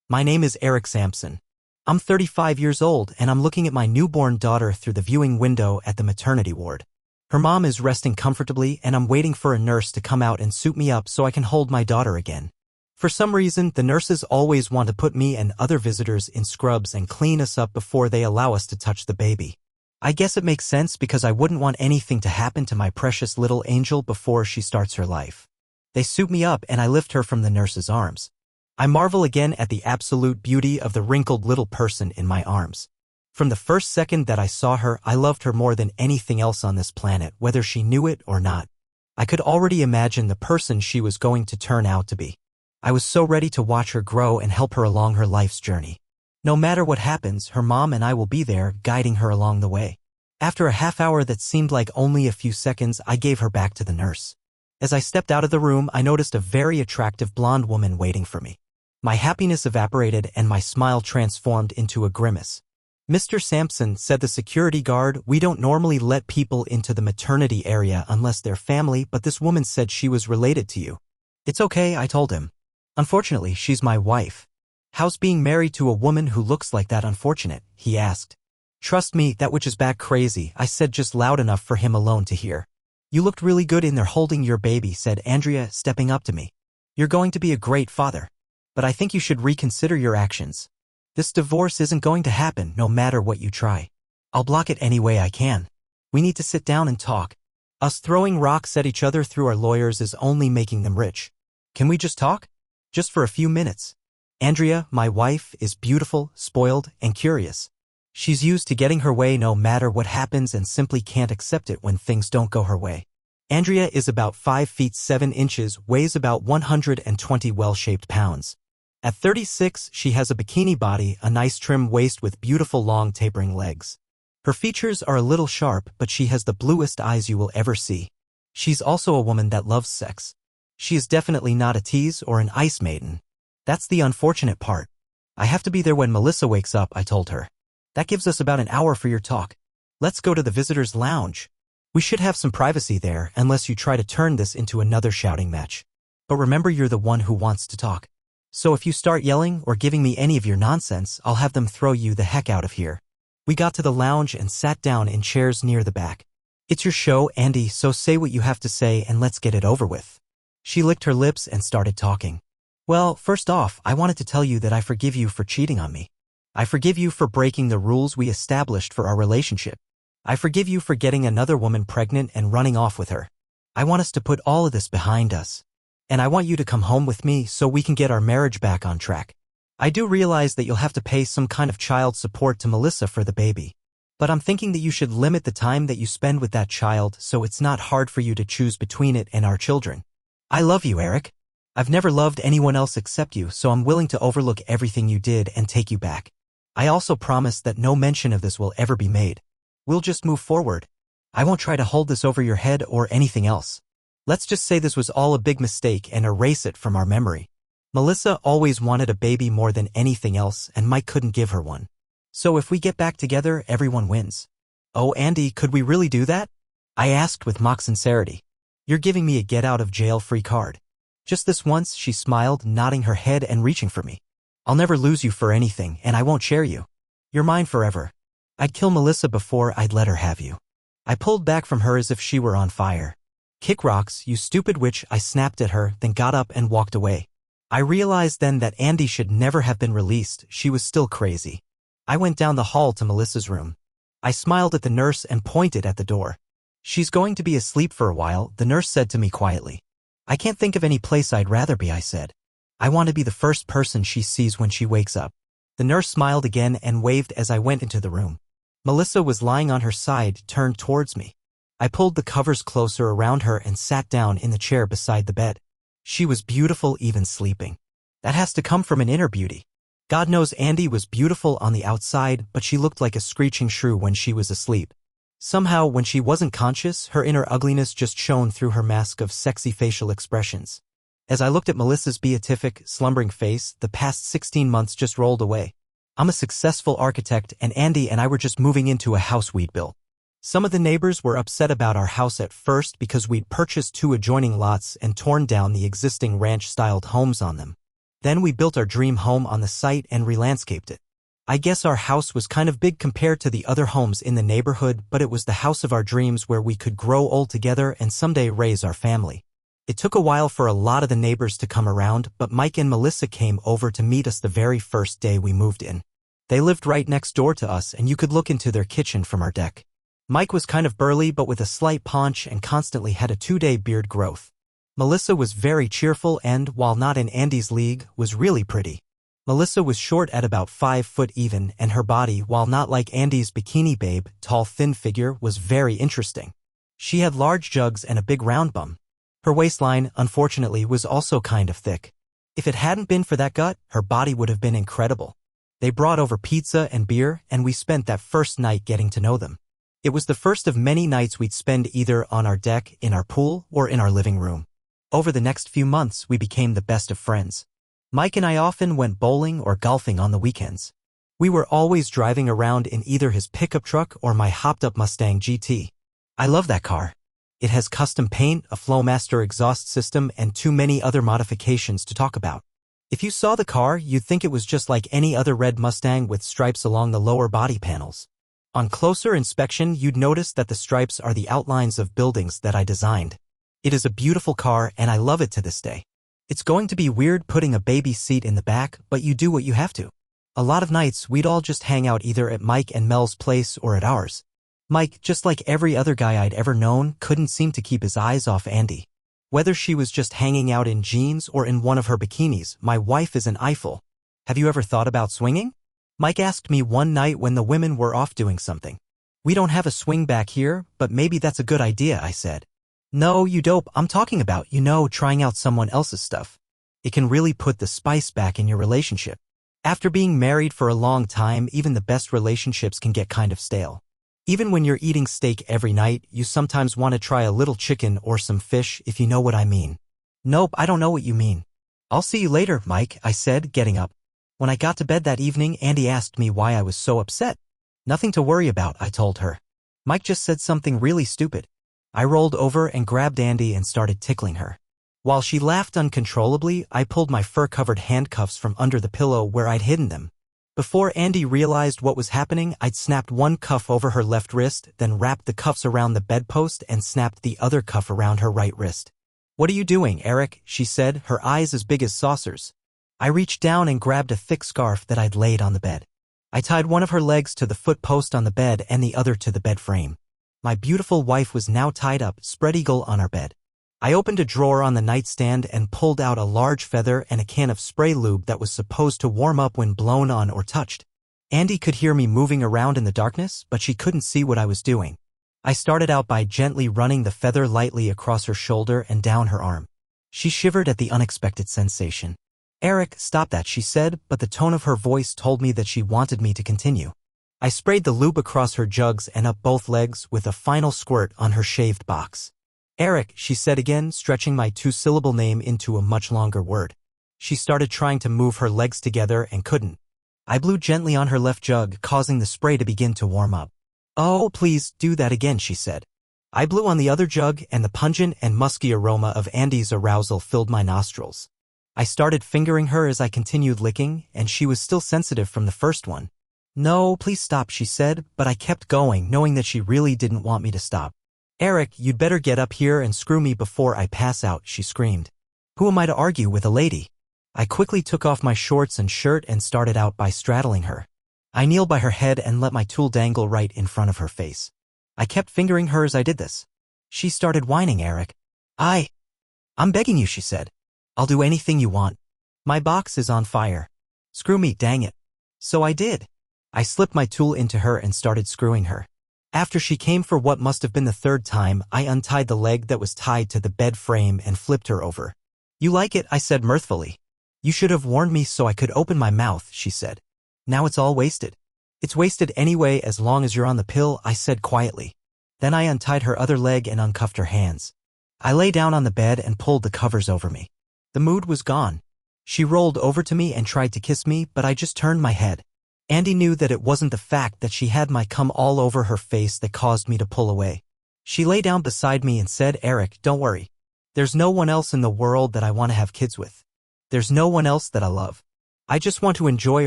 My name is Eric Sampson. I'm 35 years old and I'm looking at my newborn daughter through the viewing window at the maternity ward. Her mom is resting comfortably and I'm waiting for a nurse to come out and suit me up so I can hold my daughter again. For some reason, the nurses always want to put me and other visitors in scrubs and clean us up before they allow us to touch the baby. I guess it makes sense because I wouldn't want anything to happen to my precious little angel before she starts her life. They suit me up and I lift her from the nurse's arms. I marvel again at the absolute beauty of the wrinkled little person in my arms. From the first second that I saw her, I loved her more than anything else on this planet, whether she knew it or not. I could already imagine the person she was going to turn out to be. I was so ready to watch her grow and help her along her life's journey. No matter what happens, her mom and I will be there, guiding her along the way. After a half hour that seemed like only a few seconds, I gave her back to the nurse. As I stepped out of the room, I noticed a very attractive blonde woman waiting for me. My happiness evaporated and my smile transformed into a grimace. "Mr. Sampson," said the security guard, "we don't normally let people into the maternity area unless they're family, but this woman said she was related to you." "It's okay," I told him. "Unfortunately, she's my wife." "How's being married to a woman who looks like that unfortunate?" he asked. "Trust me, that witch is bat crazy," I said just loud enough for him alone to hear. "You looked really good in there holding your baby," said Andrea, stepping up to me. "You're going to be a great father. But I think you should reconsider your actions. This divorce isn't going to happen no matter what you try. I'll block it any way I can. We need to sit down and talk. Us throwing rocks at each other through our lawyers is only making them rich. Can we just talk? Just for a few minutes." Andrea, my wife, is beautiful, spoiled, and curious. She's used to getting her way no matter what happens and simply can't accept it when things don't go her way. Andrea is about 5 feet 7 inches, weighs about 120 well-shaped pounds. At 36, she has a bikini body, a nice trim waist with beautiful long tapering legs. Her features are a little sharp, but she has the bluest eyes you will ever see. She's also a woman that loves sex. She is definitely not a tease or an ice maiden. That's the unfortunate part. "I have to be there when Melissa wakes up," I told her. "That gives us about an hour for your talk. Let's go to the visitors' lounge. We should have some privacy there unless you try to turn this into another shouting match. But remember, you're the one who wants to talk. So if you start yelling or giving me any of your nonsense, I'll have them throw you the heck out of here." We got to the lounge and sat down in chairs near the back. "It's your show, Andy, so say what you have to say and let's get it over with." She licked her lips and started talking. "Well, first off, I wanted to tell you that I forgive you for cheating on me. I forgive you for breaking the rules we established for our relationship. I forgive you for getting another woman pregnant and running off with her. I want us to put all of this behind us. And I want you to come home with me so we can get our marriage back on track. I do realize that you'll have to pay some kind of child support to Melissa for the baby. But I'm thinking that you should limit the time that you spend with that child so it's not hard for you to choose between it and our children. I love you, Eric. I've never loved anyone else except you, so I'm willing to overlook everything you did and take you back. I also promise that no mention of this will ever be made. We'll just move forward. I won't try to hold this over your head or anything else. Let's just say this was all a big mistake and erase it from our memory. Melissa always wanted a baby more than anything else and Mike couldn't give her one. So if we get back together, everyone wins." "Oh, Andy, could we really do that?" I asked with mock sincerity. "You're giving me a get-out-of-jail-free card." "Just this once," she smiled, nodding her head and reaching for me. "I'll never lose you for anything and I won't share you. You're mine forever. I'd kill Melissa before I'd let her have you." I pulled back from her as if she were on fire. "Kick rocks, you stupid witch," I snapped at her, then got up and walked away. I realized then that Andy should never have been released. She was still crazy. I went down the hall to Melissa's room. I smiled at the nurse and pointed at the door. "She's going to be asleep for a while," the nurse said to me quietly. "I can't think of any place I'd rather be," I said. "I want to be the first person she sees when she wakes up." The nurse smiled again and waved as I went into the room. Melissa was lying on her side, turned towards me. I pulled the covers closer around her and sat down in the chair beside the bed. She was beautiful even sleeping. That has to come from an inner beauty. God knows Andy was beautiful on the outside, but she looked like a screeching shrew when she was asleep. Somehow, when she wasn't conscious, her inner ugliness just shone through her mask of sexy facial expressions. As I looked at Melissa's beatific, slumbering face, the past 16 months just rolled away. I'm a successful architect, and Andy and I were just moving into a house we'd built. Some of the neighbors were upset about our house at first because we'd purchased 2 adjoining lots and torn down the existing ranch-styled homes on them. Then we built our dream home on the site and re-landscaped it. I guess our house was kind of big compared to the other homes in the neighborhood, but it was the house of our dreams where we could grow old together and someday raise our family. It took a while for a lot of the neighbors to come around, but Mike and Melissa came over to meet us the very first day we moved in. They lived right next door to us, and you could look into their kitchen from our deck. Mike was kind of burly but with a slight paunch and constantly had a 2-day beard growth. Melissa was very cheerful and, while not in Andy's league, was really pretty. Melissa was short at about 5 foot even, and her body, while not like Andy's bikini babe, tall thin figure, was very interesting. She had large jugs and a big round bum. Her waistline, unfortunately, was also kind of thick. If it hadn't been for that gut, her body would have been incredible. They brought over pizza and beer, and we spent that first night getting to know them. It was the first of many nights we'd spend either on our deck, in our pool, or in our living room. Over the next few months, we became the best of friends. Mike and I often went bowling or golfing on the weekends. We were always driving around in either his pickup truck or my hopped-up Mustang GT. I love that car. It has custom paint, a Flowmaster exhaust system, and too many other modifications to talk about. If you saw the car, you'd think it was just like any other red Mustang with stripes along the lower body panels. On closer inspection, you'd notice that the stripes are the outlines of buildings that I designed. It is a beautiful car, and I love it to this day. It's going to be weird putting a baby seat in the back, but you do what you have to. A lot of nights, we'd all just hang out either at Mike and Mel's place or at ours. Mike, just like every other guy I'd ever known, couldn't seem to keep his eyes off Andy. Whether she was just hanging out in jeans or in one of her bikinis, my wife is an Eiffel. Have you ever thought about swinging? Mike asked me one night when the women were off doing something. We don't have a swing back here, but maybe that's a good idea, I said. No, you dope, I'm talking about, trying out someone else's stuff. It can really put the spice back in your relationship. After being married for a long time, even the best relationships can get kind of stale. Even when you're eating steak every night, you sometimes want to try a little chicken or some fish, if you know what I mean. Nope, I don't know what you mean. I'll see you later, Mike, I said, getting up. When I got to bed that evening, Andy asked me why I was so upset. Nothing to worry about, I told her. Mike just said something really stupid. I rolled over and grabbed Andy and started tickling her. While she laughed uncontrollably, I pulled my fur-covered handcuffs from under the pillow where I'd hidden them. Before Andy realized what was happening, I'd snapped one cuff over her left wrist, then wrapped the cuffs around the bedpost and snapped the other cuff around her right wrist. What are you doing, Eric? She said, her eyes as big as saucers. I reached down and grabbed a thick scarf that I'd laid on the bed. I tied one of her legs to the foot post on the bed and the other to the bed frame. My beautiful wife was now tied up, spread eagle on our bed. I opened a drawer on the nightstand and pulled out a large feather and a can of spray lube that was supposed to warm up when blown on or touched. Andy could hear me moving around in the darkness, but she couldn't see what I was doing. I started out by gently running the feather lightly across her shoulder and down her arm. She shivered at the unexpected sensation. Eric, stop that, she said, but the tone of her voice told me that she wanted me to continue. I sprayed the lube across her jugs and up both legs with a final squirt on her shaved box. Eric, she said again, stretching my 2-syllable name into a much longer word. She started trying to move her legs together and couldn't. I blew gently on her left jug, causing the spray to begin to warm up. Oh, please, do that again, she said. I blew on the other jug, and the pungent and musky aroma of Andy's arousal filled my nostrils. I started fingering her as I continued licking, and she was still sensitive from the first one. No, please stop, she said, but I kept going, knowing that she really didn't want me to stop. Eric, you'd better get up here and screw me before I pass out, she screamed. Who am I to argue with a lady? I quickly took off my shorts and shirt and started out by straddling her. I kneeled by her head and let my tool dangle right in front of her face. I kept fingering her as I did this. She started whining, Eric. I'm begging you, she said. I'll do anything you want. My box is on fire. Screw me, dang it. So I did. I slipped my tool into her and started screwing her. After she came for what must have been the third time, I untied the leg that was tied to the bed frame and flipped her over. You like it, I said mirthfully. You should have warned me so I could open my mouth, she said. Now it's all wasted. It's wasted anyway as long as you're on the pill, I said quietly. Then I untied her other leg and uncuffed her hands. I lay down on the bed and pulled the covers over me. The mood was gone. She rolled over to me and tried to kiss me, but I just turned my head. Andy knew that it wasn't the fact that she had my cum all over her face that caused me to pull away. She lay down beside me and said, Eric, don't worry. There's no one else in the world that I want to have kids with. There's no one else that I love. I just want to enjoy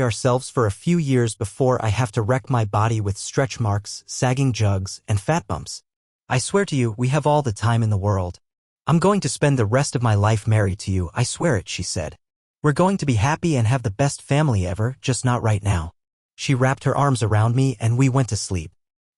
ourselves for a few years before I have to wreck my body with stretch marks, sagging jugs, and fat bumps. I swear to you, we have all the time in the world. I'm going to spend the rest of my life married to you, I swear it, she said. We're going to be happy and have the best family ever, just not right now. She wrapped her arms around me and we went to sleep.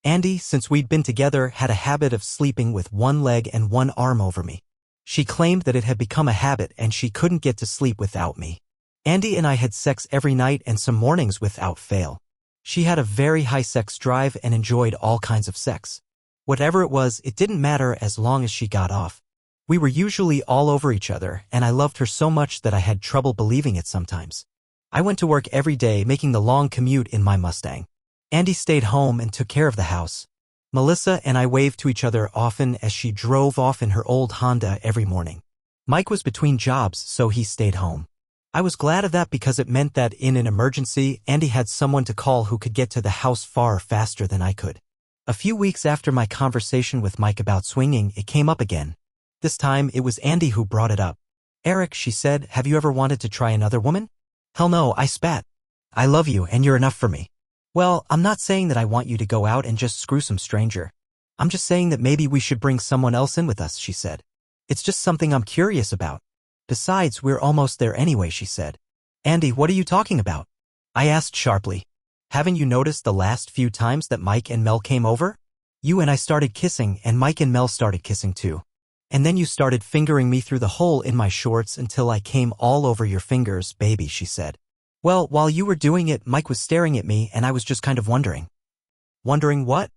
Andy, since we'd been together, had a habit of sleeping with one leg and one arm over me. She claimed that it had become a habit and she couldn't get to sleep without me. Andy and I had sex every night and some mornings without fail. She had a very high sex drive and enjoyed all kinds of sex. Whatever it was, it didn't matter as long as she got off. We were usually all over each other, and I loved her so much that I had trouble believing it sometimes. I went to work every day making the long commute in my Mustang. Andy stayed home and took care of the house. Melissa and I waved to each other often as she drove off in her old Honda every morning. Mike was between jobs, so he stayed home. I was glad of that because it meant that in an emergency, Andy had someone to call who could get to the house far faster than I could. A few weeks after my conversation with Mike about swinging, it came up again. This time, it was Andy who brought it up. Eric, she said, have you ever wanted to try another woman? Hell no, I spat. I love you and you're enough for me. Well, I'm not saying that I want you to go out and just screw some stranger. I'm just saying that maybe we should bring someone else in with us, she said. It's just something I'm curious about. Besides, we're almost there anyway, she said. Andy, what are you talking about? I asked sharply. Haven't you noticed the last few times that Mike and Mel came over? You and I started kissing and Mike and Mel started kissing too. And then you started fingering me through the hole in my shorts until I came all over your fingers, baby, she said. Well, while you were doing it, Mike was staring at me and I was just kind of wondering. Wondering what?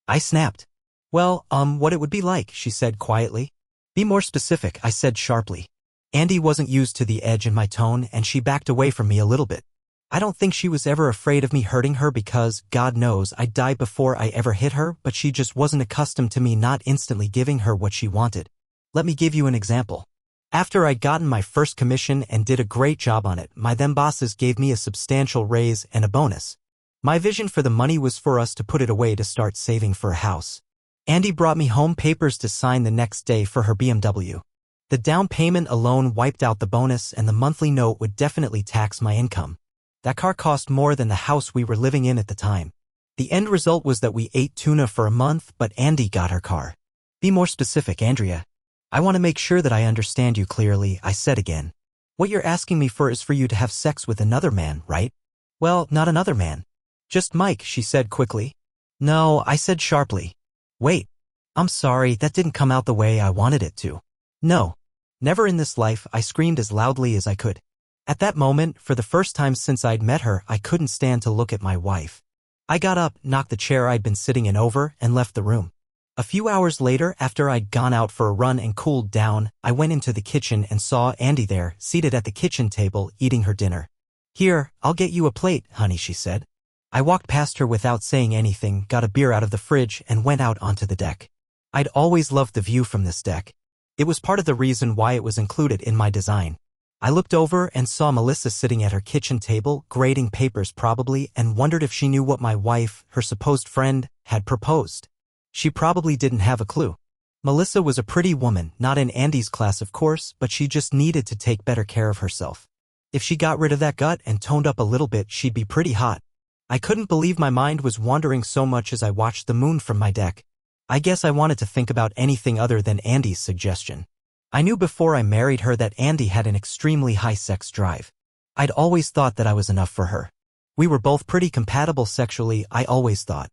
I snapped. Well, what it would be like, she said quietly. Be more specific, I said sharply. Andy wasn't used to the edge in my tone and she backed away from me a little bit. I don't think she was ever afraid of me hurting her because, God knows, I'd die before I ever hit her, but she just wasn't accustomed to me not instantly giving her what she wanted. Let me give you an example. After I'd gotten my first commission and did a great job on it, my then bosses gave me a substantial raise and a bonus. My vision for the money was for us to put it away to start saving for a house. Andy brought me home papers to sign the next day for her BMW. The down payment alone wiped out the bonus and the monthly note would definitely tax my income. That car cost more than the house we were living in at the time. The end result was that we ate tuna for a month, but Andy got her car. Be more specific, Andrea. I want to make sure that I understand you clearly, I said again. What you're asking me for is for you to have sex with another man, right? Well, not another man. Just Mike, she said quickly. No, I said sharply. Wait. I'm sorry, that didn't come out the way I wanted it to. No. Never in this life, I screamed as loudly as I could. At that moment, for the first time since I'd met her, I couldn't stand to look at my wife. I got up, knocked the chair I'd been sitting in over, and left the room. A few hours later, after I'd gone out for a run and cooled down, I went into the kitchen and saw Andy there, seated at the kitchen table, eating her dinner. Here, I'll get you a plate, honey, she said. I walked past her without saying anything, got a beer out of the fridge, and went out onto the deck. I'd always loved the view from this deck. It was part of the reason why it was included in my design. I looked over and saw Melissa sitting at her kitchen table, grading papers probably, and wondered if she knew what my wife, her supposed friend, had proposed. She probably didn't have a clue. Melissa was a pretty woman, not in Andy's class of course, but she just needed to take better care of herself. If she got rid of that gut and toned up a little bit, she'd be pretty hot. I couldn't believe my mind was wandering so much as I watched the moon from my deck. I guess I wanted to think about anything other than Andy's suggestion. I knew before I married her that Andy had an extremely high sex drive. I'd always thought that I was enough for her. We were both pretty compatible sexually, I always thought.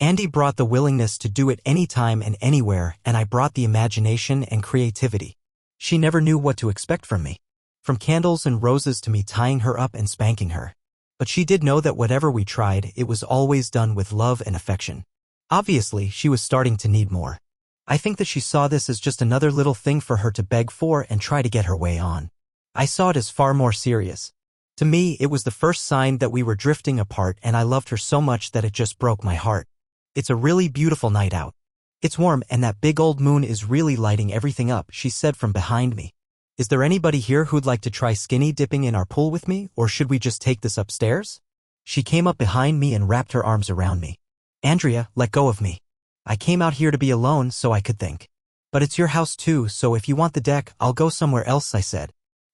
Andy brought the willingness to do it anytime and anywhere, and I brought the imagination and creativity. She never knew what to expect from me. From candles and roses to me tying her up and spanking her. But she did know that whatever we tried, it was always done with love and affection. Obviously, she was starting to need more. I think that she saw this as just another little thing for her to beg for and try to get her way on. I saw it as far more serious. To me, it was the first sign that we were drifting apart and I loved her so much that it just broke my heart. It's a really beautiful night out. It's warm and that big old moon is really lighting everything up, she said from behind me. Is there anybody here who'd like to try skinny dipping in our pool with me, or should we just take this upstairs? She came up behind me and wrapped her arms around me. Andrea, let go of me. I came out here to be alone so I could think. But it's your house too, so if you want the deck, I'll go somewhere else, I said.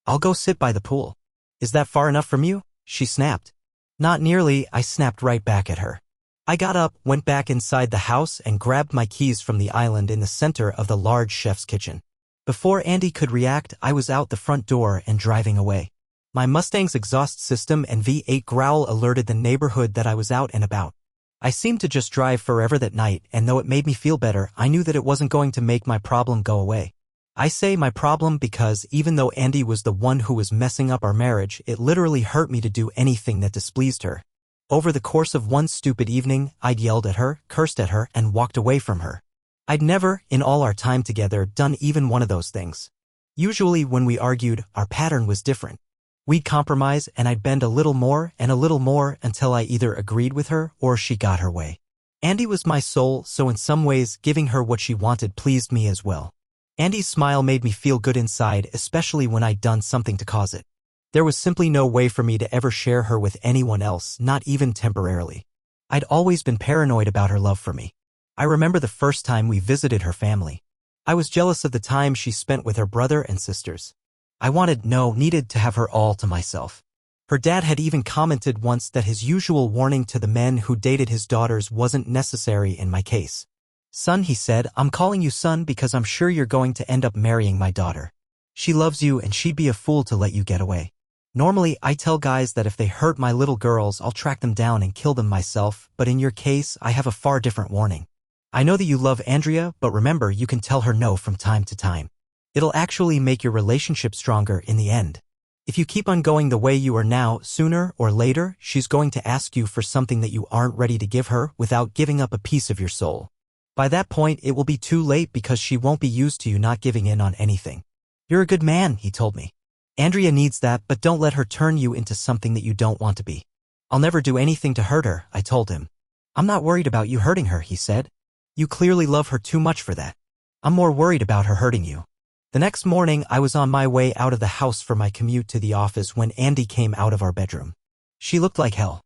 I'll go sit by the pool. Is that far enough from you? She snapped. Not nearly, I snapped right back at her. I got up, went back inside the house and grabbed my keys from the island in the center of the large chef's kitchen. Before Andy could react, I was out the front door and driving away. My Mustang's exhaust system and V8 growl alerted the neighborhood that I was out and about. I seemed to just drive forever that night, and though it made me feel better, I knew that it wasn't going to make my problem go away. I say my problem because even though Andy was the one who was messing up our marriage, it literally hurt me to do anything that displeased her. Over the course of one stupid evening, I'd yelled at her, cursed at her, and walked away from her. I'd never, in all our time together, done even one of those things. Usually when we argued, our pattern was different. We'd compromise and I'd bend a little more and a little more until I either agreed with her or she got her way. Andy was my soul, so in some ways, giving her what she wanted pleased me as well. Andy's smile made me feel good inside, especially when I'd done something to cause it. There was simply no way for me to ever share her with anyone else, not even temporarily. I'd always been paranoid about her love for me. I remember the first time we visited her family. I was jealous of the time she spent with her brother and sisters. I needed to have her all to myself. Her dad had even commented once that his usual warning to the men who dated his daughters wasn't necessary in my case. Son, he said, I'm calling you son because I'm sure you're going to end up marrying my daughter. She loves you and she'd be a fool to let you get away. Normally, I tell guys that if they hurt my little girls, I'll track them down and kill them myself, but in your case, I have a far different warning. I know that you love Andrea, but remember, you can tell her no from time to time. It'll actually make your relationship stronger in the end. If you keep on going the way you are now, sooner or later, she's going to ask you for something that you aren't ready to give her without giving up a piece of your soul. By that point, it will be too late because she won't be used to you not giving in on anything. You're a good man, he told me. Andrea needs that, but don't let her turn you into something that you don't want to be. I'll never do anything to hurt her, I told him. I'm not worried about you hurting her, he said. You clearly love her too much for that. I'm more worried about her hurting you. The next morning, I was on my way out of the house for my commute to the office when Andy came out of our bedroom. She looked like hell.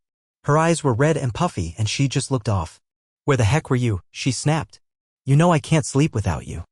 Her eyes were red and puffy and she just looked off. Where the heck were you? She snapped. You know I can't sleep without you.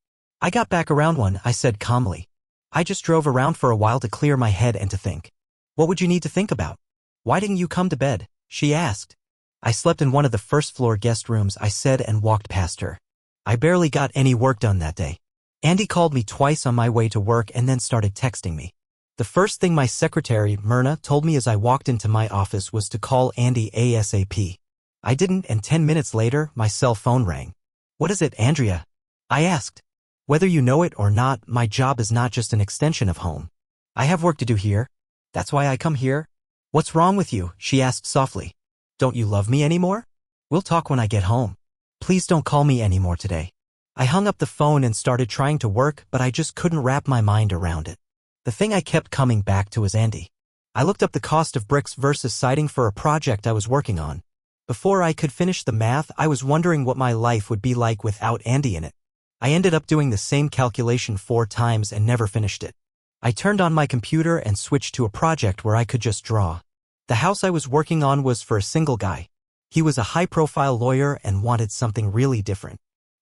I got back around one, I said calmly. I just drove around for a while to clear my head and to think. What would you need to think about? Why didn't you come to bed? She asked. I slept in one of the first-floor guest rooms, I said and walked past her. I barely got any work done that day. Andy called me twice on my way to work and then started texting me. The first thing my secretary, Myrna, told me as I walked into my office was to call Andy ASAP. I didn't, and 10 minutes later, my cell phone rang. What is it, Andrea? I asked. Whether you know it or not, my job is not just an extension of home. I have work to do here. That's why I come here. What's wrong with you? She asked softly. Don't you love me anymore? We'll talk when I get home. Please don't call me anymore today. I hung up the phone and started trying to work, but I just couldn't wrap my mind around it. The thing I kept coming back to was Andy. I looked up the cost of bricks versus siding for a project I was working on. Before I could finish the math, I was wondering what my life would be like without Andy in it. I ended up doing the same calculation 4 times and never finished it. I turned on my computer and switched to a project where I could just draw. The house I was working on was for a single guy. He was a high-profile lawyer and wanted something really different.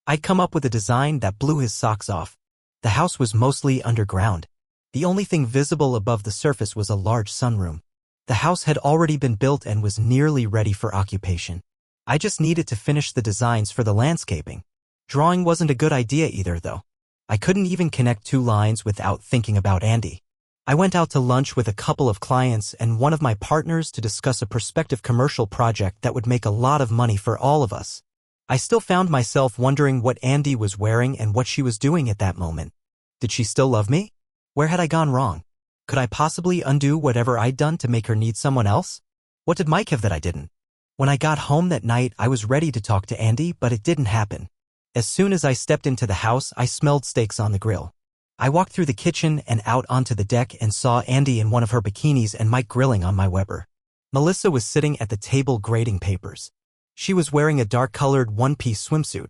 I'd come up with a design that blew his socks off. The house was mostly underground. The only thing visible above the surface was a large sunroom. The house had already been built and was nearly ready for occupation. I just needed to finish the designs for the landscaping. Drawing wasn't a good idea either, though. I couldn't even connect 2 lines without thinking about Andy. I went out to lunch with a couple of clients and one of my partners to discuss a prospective commercial project that would make a lot of money for all of us. I still found myself wondering what Andy was wearing and what she was doing at that moment. Did she still love me? Where had I gone wrong? Could I possibly undo whatever I'd done to make her need someone else? What did Mike have that I didn't? When I got home that night, I was ready to talk to Andy, but it didn't happen. As soon as I stepped into the house, I smelled steaks on the grill. I walked through the kitchen and out onto the deck and saw Andy in one of her bikinis and Mike grilling on my Weber. Melissa was sitting at the table grading papers. She was wearing a dark-colored one-piece swimsuit.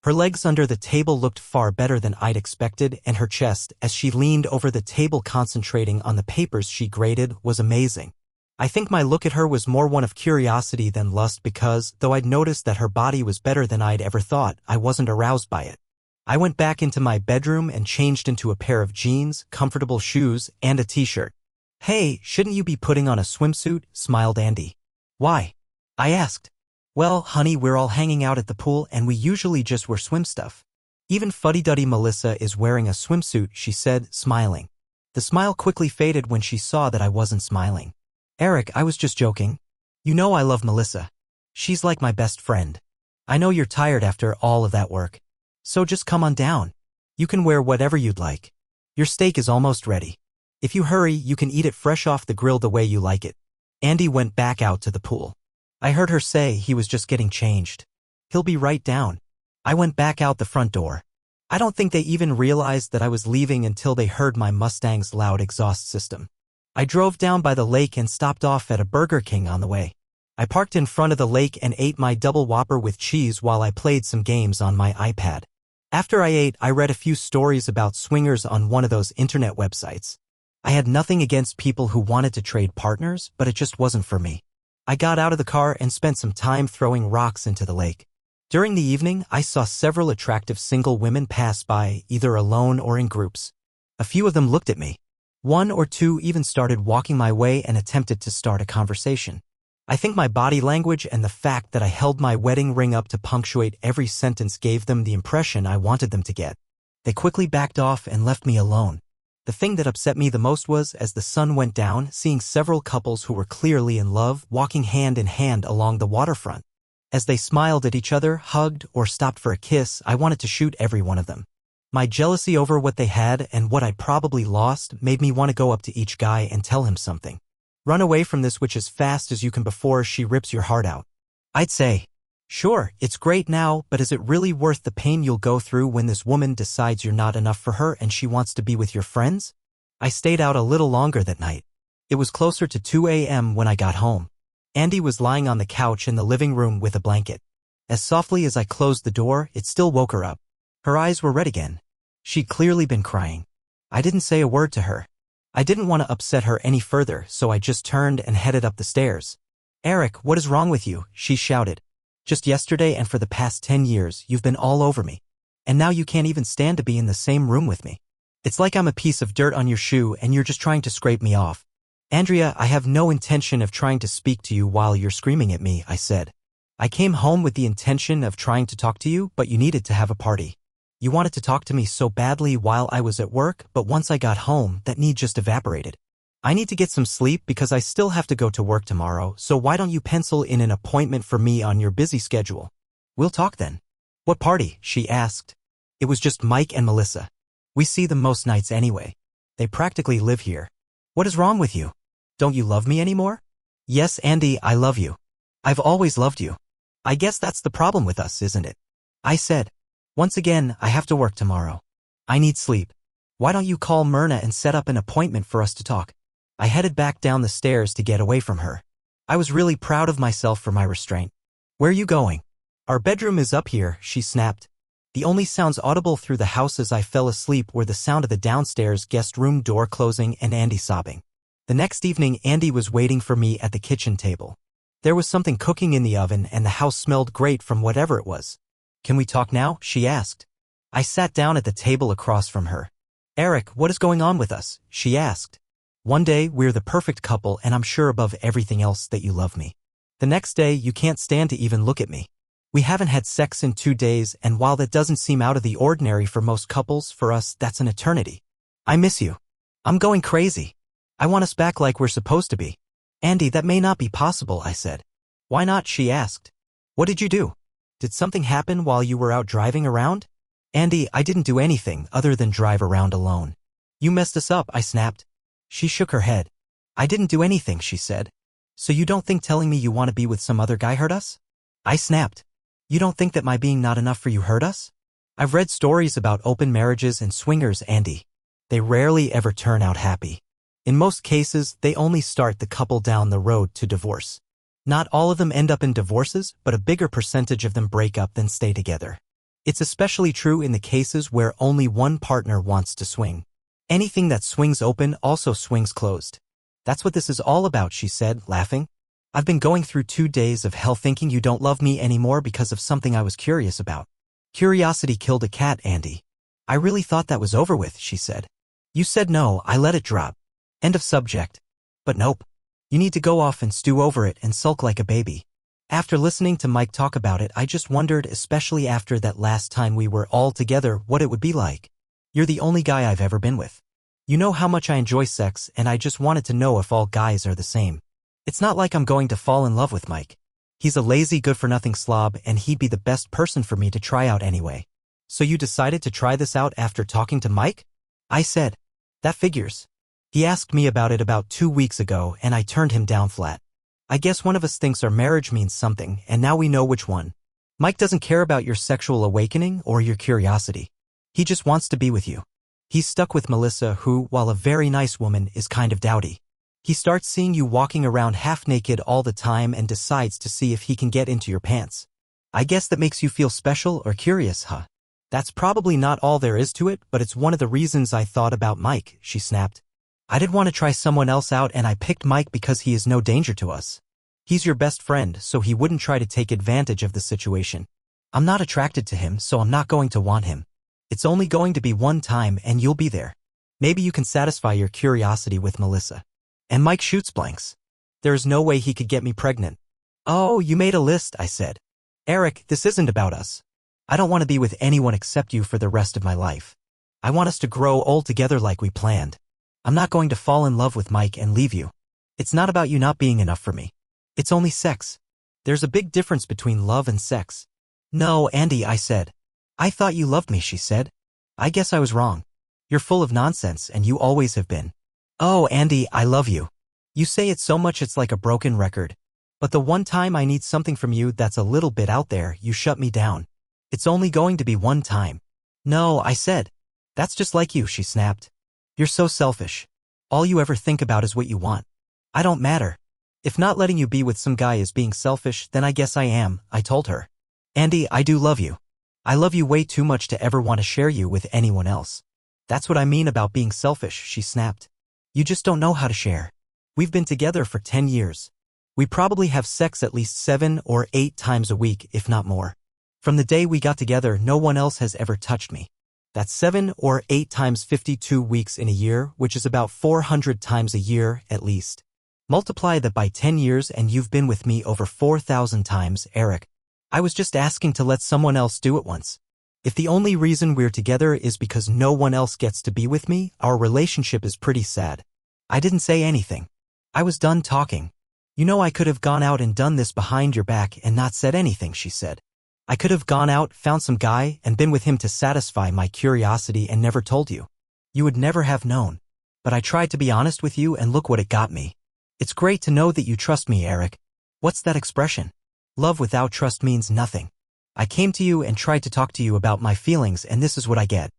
Her legs under the table looked far better than I'd expected, and her chest, as she leaned over the table concentrating on the papers she graded, was amazing. I think my look at her was more one of curiosity than lust because, though I'd noticed that her body was better than I'd ever thought, I wasn't aroused by it. I went back into my bedroom and changed into a pair of jeans, comfortable shoes, and a t-shirt. Hey, shouldn't you be putting on a swimsuit? Smiled Andy. Why? I asked. Well, honey, we're all hanging out at the pool and we usually just wear swim stuff. Even fuddy-duddy Melissa is wearing a swimsuit, she said, smiling. The smile quickly faded when she saw that I wasn't smiling. Eric, I was just joking. You know I love Melissa. She's like my best friend. I know you're tired after all of that work. So just come on down. You can wear whatever you'd like. Your steak is almost ready. If you hurry, you can eat it fresh off the grill the way you like it. Andy went back out to the pool. I heard her say he was just getting changed. He'll be right down. I went back out the front door. I don't think they even realized that I was leaving until they heard my Mustang's loud exhaust system. I drove down by the lake and stopped off at a Burger King on the way. I parked in front of the lake and ate my double Whopper with cheese while I played some games on my iPad. After I ate, I read a few stories about swingers on one of those internet websites. I had nothing against people who wanted to trade partners, but it just wasn't for me. I got out of the car and spent some time throwing rocks into the lake. During the evening, I saw several attractive single women pass by, either alone or in groups. A few of them looked at me. One or two even started walking my way and attempted to start a conversation. I think my body language and the fact that I held my wedding ring up to punctuate every sentence gave them the impression I wanted them to get. They quickly backed off and left me alone. The thing that upset me the most was, as the sun went down, seeing several couples who were clearly in love walking hand in hand along the waterfront. As they smiled at each other, hugged, or stopped for a kiss, I wanted to shoot every one of them. My jealousy over what they had and what I'd probably lost made me want to go up to each guy and tell him something. Run away from this witch as fast as you can before she rips your heart out. I'd say, sure, it's great now, but is it really worth the pain you'll go through when this woman decides you're not enough for her and she wants to be with your friends? I stayed out a little longer that night. It was closer to 2 a.m. when I got home. Andy was lying on the couch in the living room with a blanket. As softly as I closed the door, it still woke her up. Her eyes were red again. She'd clearly been crying. I didn't say a word to her. I didn't want to upset her any further, so I just turned and headed up the stairs. Eric, what is wrong with you? She shouted. Just yesterday and for the past 10 years, you've been all over me. And now you can't even stand to be in the same room with me. It's like I'm a piece of dirt on your shoe and you're just trying to scrape me off. Andrea, I have no intention of trying to speak to you while you're screaming at me, I said. I came home with the intention of trying to talk to you, but you needed to have a party. You wanted to talk to me so badly while I was at work, but once I got home, that need just evaporated. I need to get some sleep because I still have to go to work tomorrow, so why don't you pencil in an appointment for me on your busy schedule? We'll talk then. What party? She asked. It was just Mike and Melissa. We see them most nights anyway. They practically live here. What is wrong with you? Don't you love me anymore? Yes, Andy, I love you. I've always loved you. I guess that's the problem with us, isn't it? I said. Once again, I have to work tomorrow. I need sleep. Why don't you call Myrna and set up an appointment for us to talk? I headed back down the stairs to get away from her. I was really proud of myself for my restraint. Where are you going? Our bedroom is up here, she snapped. The only sounds audible through the house as I fell asleep were the sound of the downstairs guest room door closing and Andy sobbing. The next evening, Andy was waiting for me at the kitchen table. There was something cooking in the oven and the house smelled great from whatever it was. Can we talk now? She asked. I sat down at the table across from her. Eric, what is going on with us? She asked. One day, we're the perfect couple and I'm sure above everything else that you love me. The next day, you can't stand to even look at me. We haven't had sex in 2 days, and while that doesn't seem out of the ordinary for most couples, for us, that's an eternity. I miss you. I'm going crazy. I want us back like we're supposed to be. Andy, that may not be possible, I said. Why not? She asked. What did you do? Did something happen while you were out driving around? Andy, I didn't do anything other than drive around alone. You messed us up, I snapped. She shook her head. I didn't do anything, she said. So you don't think telling me you want to be with some other guy hurt us? I snapped. You don't think that my being not enough for you hurt us? I've read stories about open marriages and swingers, Andy. They rarely ever turn out happy. In most cases, they only start the couple down the road to divorce. Not all of them end up in divorces, but a bigger percentage of them break up than stay together. It's especially true in the cases where only one partner wants to swing. Anything that swings open also swings closed. That's what this is all about, she said, laughing. I've been going through 2 days of hell thinking you don't love me anymore because of something I was curious about. Curiosity killed a cat, Andy. I really thought that was over with, she said. You said no, I let it drop. End of subject. But nope. You need to go off and stew over it and sulk like a baby. After listening to Mike talk about it, I just wondered, especially after that last time we were all together, what it would be like. You're the only guy I've ever been with. You know how much I enjoy sex, and I just wanted to know if all guys are the same. It's not like I'm going to fall in love with Mike. He's a lazy, good-for-nothing slob, and he'd be the best person for me to try out anyway. So you decided to try this out after talking to Mike? I said. That figures. He asked me about it about 2 weeks ago, and I turned him down flat. I guess one of us thinks our marriage means something, and now we know which one. Mike doesn't care about your sexual awakening or your curiosity. He just wants to be with you. He's stuck with Melissa, who, while a very nice woman, is kind of dowdy. He starts seeing you walking around half-naked all the time and decides to see if he can get into your pants. I guess that makes you feel special or curious, huh? That's probably not all there is to it, but it's one of the reasons I thought about Mike, she snapped. I did want to try someone else out, and I picked Mike because he is no danger to us. He's your best friend, so he wouldn't try to take advantage of the situation. I'm not attracted to him, so I'm not going to want him. It's only going to be one time, and you'll be there. Maybe you can satisfy your curiosity with Melissa. And Mike shoots blanks. There is no way he could get me pregnant. Oh, you made a list, I said. Eric, this isn't about us. I don't want to be with anyone except you for the rest of my life. I want us to grow old together like we planned. I'm not going to fall in love with Mike and leave you. It's not about you not being enough for me. It's only sex. There's a big difference between love and sex. No, Andy, I said. I thought you loved me, she said. I guess I was wrong. You're full of nonsense, and you always have been. Oh, Andy, I love you. You say it so much it's like a broken record. But the one time I need something from you that's a little bit out there, you shut me down. It's only going to be one time. No, I said. That's just like you, she snapped. You're so selfish. All you ever think about is what you want. I don't matter. If not letting you be with some guy is being selfish, then I guess I am, I told her. Andy, I do love you. I love you way too much to ever want to share you with anyone else. That's what I mean about being selfish, she snapped. You just don't know how to share. We've been together for 10 years. We probably have sex at least 7 or 8 times a week, if not more. From the day we got together, no one else has ever touched me. That's 7 or 8 times 52 weeks in a year, which is about 400 times a year, at least. Multiply that by 10 years and you've been with me over 4,000 times, Eric. I was just asking to let someone else do it once. If the only reason we're together is because no one else gets to be with me, our relationship is pretty sad. I didn't say anything. I was done talking. You know, I could have gone out and done this behind your back and not said anything, she said. I could have gone out, found some guy, and been with him to satisfy my curiosity and never told you. You would never have known. But I tried to be honest with you, and look what it got me. It's great to know that you trust me, Eric. What's that expression? Love without trust means nothing. I came to you and tried to talk to you about my feelings, and this is what I get.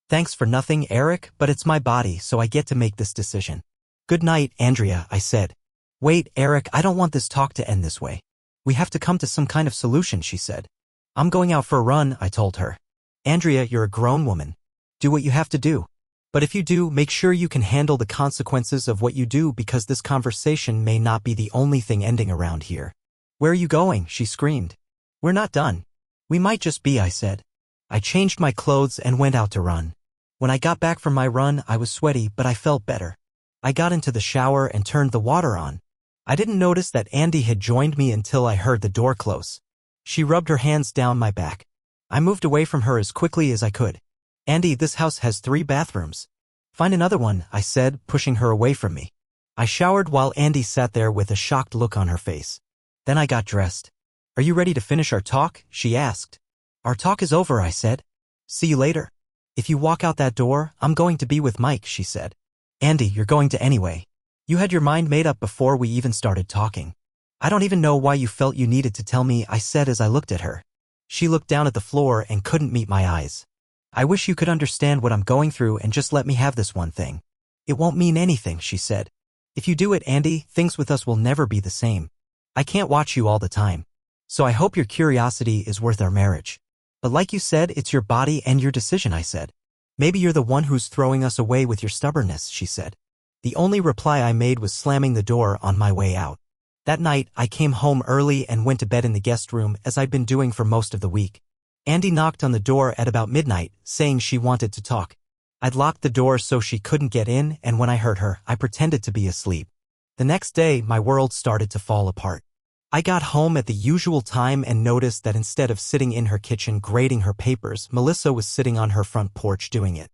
Thanks for nothing, Eric, but it's my body, so I get to make this decision. Good night, Andrea, I said. Wait, Eric, I don't want this talk to end this way. We have to come to some kind of solution, she said. I'm going out for a run, I told her. Andrea, you're a grown woman. Do what you have to do. But if you do, make sure you can handle the consequences of what you do, because this conversation may not be the only thing ending around here. Where are you going? She screamed. We're not done. We might just be, I said. I changed my clothes and went out to run. When I got back from my run, I was sweaty, but I felt better. I got into the shower and turned the water on. I didn't notice that Andy had joined me until I heard the door close. She rubbed her hands down my back. I moved away from her as quickly as I could. Andy, this house has 3 bathrooms. Find another one, I said, pushing her away from me. I showered while Andy sat there with a shocked look on her face. Then I got dressed. Are you ready to finish our talk? She asked. Our talk is over, I said. See you later. If you walk out that door, I'm going to be with Mike, she said. Andy, you're going to anyway. You had your mind made up before we even started talking. I don't even know why you felt you needed to tell me, I said as I looked at her. She looked down at the floor and couldn't meet my eyes. I wish you could understand what I'm going through and just let me have this one thing. It won't mean anything, she said. If you do it, Andy, things with us will never be the same. I can't watch you all the time. So I hope your curiosity is worth our marriage. But like you said, it's your body and your decision, I said. Maybe you're the one who's throwing us away with your stubbornness, she said. The only reply I made was slamming the door on my way out. That night, I came home early and went to bed in the guest room as I'd been doing for most of the week. Andy knocked on the door at about midnight, saying she wanted to talk. I'd locked the door so she couldn't get in, and when I heard her, I pretended to be asleep. The next day, my world started to fall apart. I got home at the usual time and noticed that instead of sitting in her kitchen grading her papers, Melissa was sitting on her front porch doing it.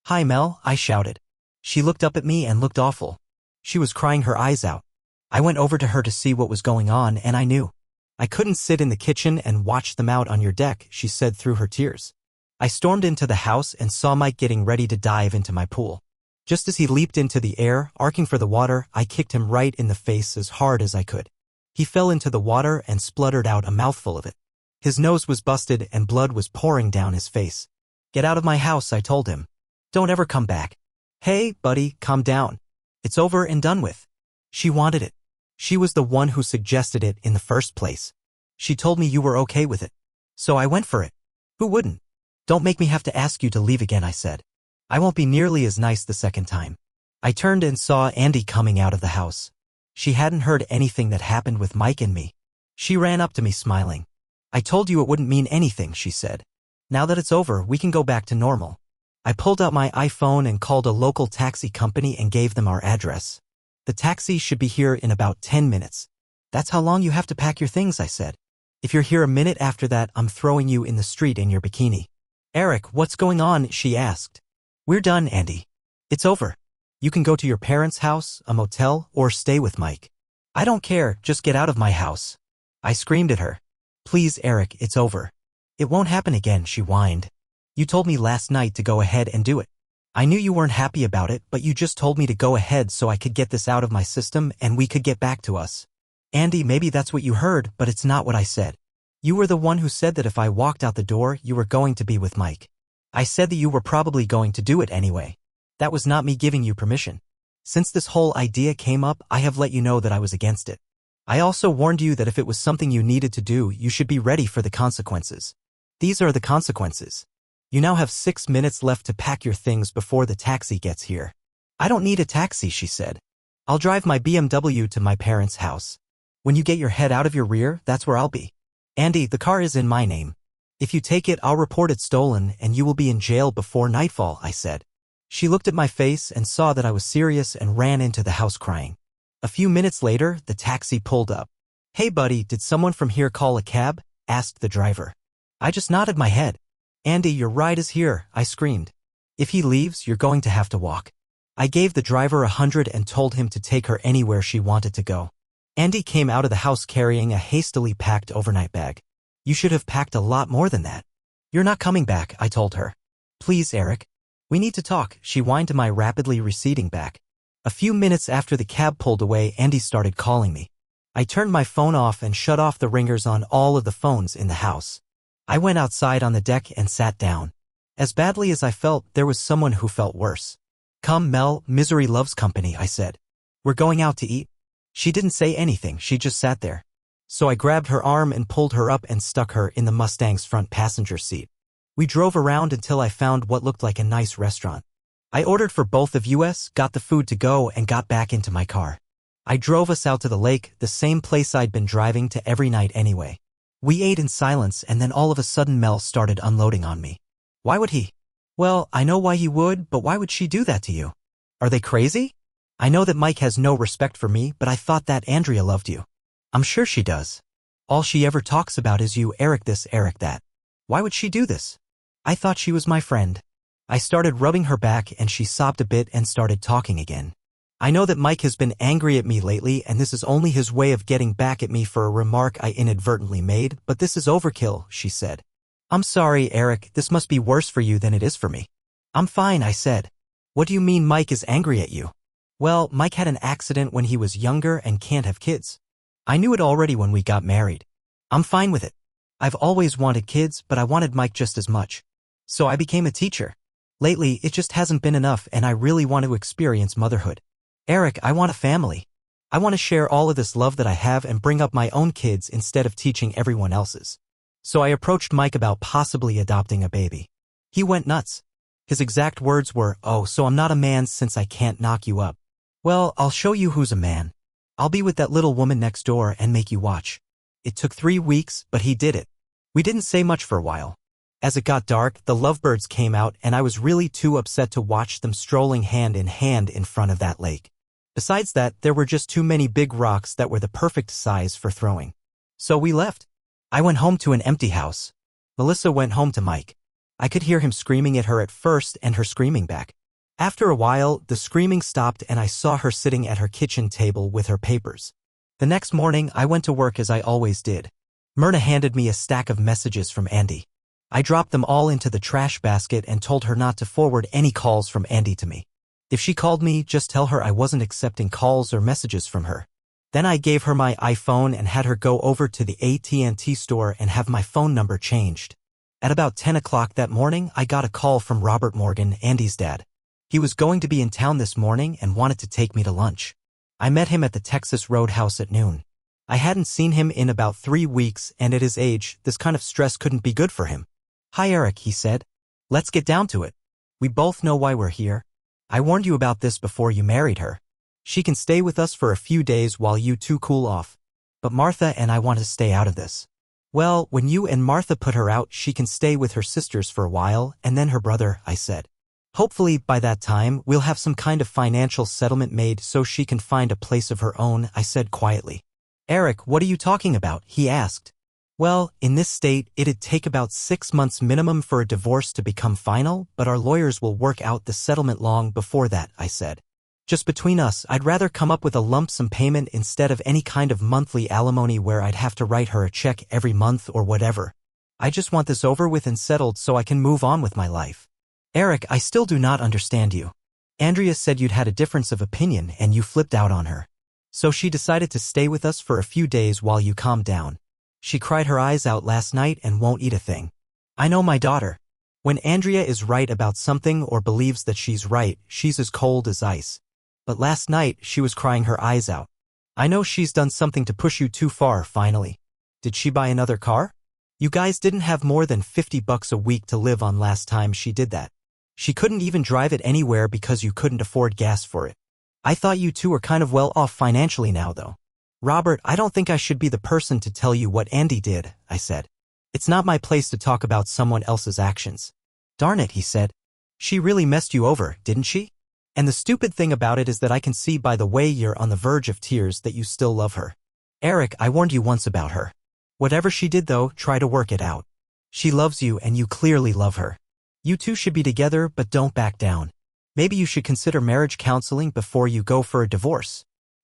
"Hi, Mel," I shouted. She looked up at me and looked awful. She was crying her eyes out. I went over to her to see what was going on, and I knew. "I couldn't sit in the kitchen and watch them out on your deck," she said through her tears. I stormed into the house and saw Mike getting ready to dive into my pool. Just as he leaped into the air, arcing for the water, I kicked him right in the face as hard as I could. He fell into the water and spluttered out a mouthful of it. His nose was busted and blood was pouring down his face. "Get out of my house," I told him. "Don't ever come back." "Hey, buddy, calm down. It's over and done with." She wanted it. She was the one who suggested it in the first place. She told me you were okay with it. So I went for it. Who wouldn't? "Don't make me have to ask you to leave again," I said. "I won't be nearly as nice the second time." I turned and saw Andy coming out of the house. She hadn't heard anything that happened with Mike and me. She ran up to me smiling. "I told you it wouldn't mean anything," she said. "Now that it's over, we can go back to normal." I pulled out my iPhone and called a local taxi company and gave them our address. "The taxi should be here in about 10 minutes. "That's how long you have to pack your things," I said. "If you're here a minute after that, I'm throwing you in the street in your bikini." "Eric, what's going on?" she asked. "We're done, Andy. It's over. You can go to your parents' house, a motel, or stay with Mike." "I don't care, just get out of my house." I screamed at her. "Please, Eric, it's over." "It won't happen again," she whined. "You told me last night to go ahead and do it. I knew you weren't happy about it, but you just told me to go ahead so I could get this out of my system and we could get back to us." "Andy, maybe that's what you heard, but it's not what I said. You were the one who said that if I walked out the door, you were going to be with Mike. I said that you were probably going to do it anyway. That was not me giving you permission. Since this whole idea came up, I have let you know that I was against it. I also warned you that if it was something you needed to do, you should be ready for the consequences. These are the consequences. You now have 6 minutes left to pack your things before the taxi gets here." "I don't need a taxi," she said. "I'll drive my BMW to my parents' house. When you get your head out of your rear, that's where I'll be." "Andy, the car is in my name. If you take it, I'll report it stolen and you will be in jail before nightfall," I said. She looked at my face and saw that I was serious and ran into the house crying. A few minutes later, the taxi pulled up. "Hey buddy, did someone from here call a cab?" asked the driver. I just nodded my head. "Andy, your ride is here," I screamed. "If he leaves, you're going to have to walk." I gave the driver 100 and told him to take her anywhere she wanted to go. Andy came out of the house carrying a hastily packed overnight bag. "You should have packed a lot more than that." "You're not coming back," I told her. "Please, Eric. We need to talk," she whined to my rapidly receding back. A few minutes after the cab pulled away, Andy started calling me. I turned my phone off and shut off the ringers on all of the phones in the house. I went outside on the deck and sat down. As badly as I felt, there was someone who felt worse. "Come, Mel, misery loves company," I said. "We're going out to eat." She didn't say anything, she just sat there. So I grabbed her arm and pulled her up and stuck her in the Mustang's front passenger seat. We drove around until I found what looked like a nice restaurant. I ordered for both of us, got the food to go, and got back into my car. I drove us out to the lake, the same place I'd been driving to every night anyway. We ate in silence, and then all of a sudden Mel started unloading on me. "Why would he?" "Well, I know why he would, but why would she do that to you? Are they crazy? I know that Mike has no respect for me, but I thought that Andrea loved you." "I'm sure she does. All she ever talks about is you, Eric this, Eric that. Why would she do this?" "I thought she was my friend." I started rubbing her back and she sobbed a bit and started talking again. "I know that Mike has been angry at me lately and this is only his way of getting back at me for a remark I inadvertently made, but this is overkill," she said. "I'm sorry, Eric, this must be worse for you than it is for me." "I'm fine," I said. "What do you mean Mike is angry at you?" "Well, Mike had an accident when he was younger and can't have kids. I knew it already when we got married. I'm fine with it. I've always wanted kids, but I wanted Mike just as much. So I became a teacher. Lately, it just hasn't been enough and I really want to experience motherhood. Eric, I want a family. I want to share all of this love that I have and bring up my own kids instead of teaching everyone else's." So I approached Mike about possibly adopting a baby. He went nuts. His exact words were, "Oh, so I'm not a man since I can't knock you up. Well, I'll show you who's a man. I'll be with that little woman next door and make you watch." It took 3 weeks, but he did it. We didn't say much for a while. As it got dark, the lovebirds came out and I was really too upset to watch them strolling hand in front of that lake. Besides that, there were just too many big rocks that were the perfect size for throwing. So we left. I went home to an empty house. Melissa went home to Mike. I could hear him screaming at her at first and her screaming back. After a while, the screaming stopped and I saw her sitting at her kitchen table with her papers. The next morning, I went to work as I always did. Myrna handed me a stack of messages from Andy. I dropped them all into the trash basket and told her not to forward any calls from Andy to me. If she called me, just tell her I wasn't accepting calls or messages from her. Then I gave her my iPhone and had her go over to the AT&T store and have my phone number changed. At about 10 o'clock that morning, I got a call from Robert Morgan, Andy's dad. He was going to be in town this morning and wanted to take me to lunch. I met him at the Texas Roadhouse at noon. I hadn't seen him in about 3 weeks, and at his age, this kind of stress couldn't be good for him. "Hi Eric," he said. "Let's get down to it. We both know why we're here. I warned you about this before you married her. She can stay with us for a few days while you two cool off. But Martha and I want to stay out of this." "Well, when you and Martha put her out, she can stay with her sisters for a while, and then her brother," I said. "Hopefully, by that time, we'll have some kind of financial settlement made so she can find a place of her own," I said quietly. "Eric, what are you talking about?" he asked. "Well, in this state, it'd take about 6 months minimum for a divorce to become final, but our lawyers will work out the settlement long before that," I said. "Just between us, I'd rather come up with a lump sum payment instead of any kind of monthly alimony where I'd have to write her a check every month or whatever. I just want this over with and settled so I can move on with my life." "Eric, I still do not understand you. Andrea said you'd had a difference of opinion and you flipped out on her. So she decided to stay with us for a few days while you calmed down. She cried her eyes out last night and won't eat a thing. I know my daughter. When Andrea is right about something or believes that she's right, she's as cold as ice. But last night, she was crying her eyes out. I know she's done something to push you too far, finally. Did she buy another car? You guys didn't have more than $50 a week to live on last time she did that. She couldn't even drive it anywhere because you couldn't afford gas for it. I thought you two were kind of well off financially now, though." "Robert, I don't think I should be the person to tell you what Andy did," I said. "It's not my place to talk about someone else's actions." "Darn it," he said. "She really messed you over, didn't she? And the stupid thing about it is that I can see by the way you're on the verge of tears that you still love her. Eric, I warned you once about her. Whatever she did, though, try to work it out. She loves you and you clearly love her. You two should be together, but don't back down. Maybe you should consider marriage counseling before you go for a divorce.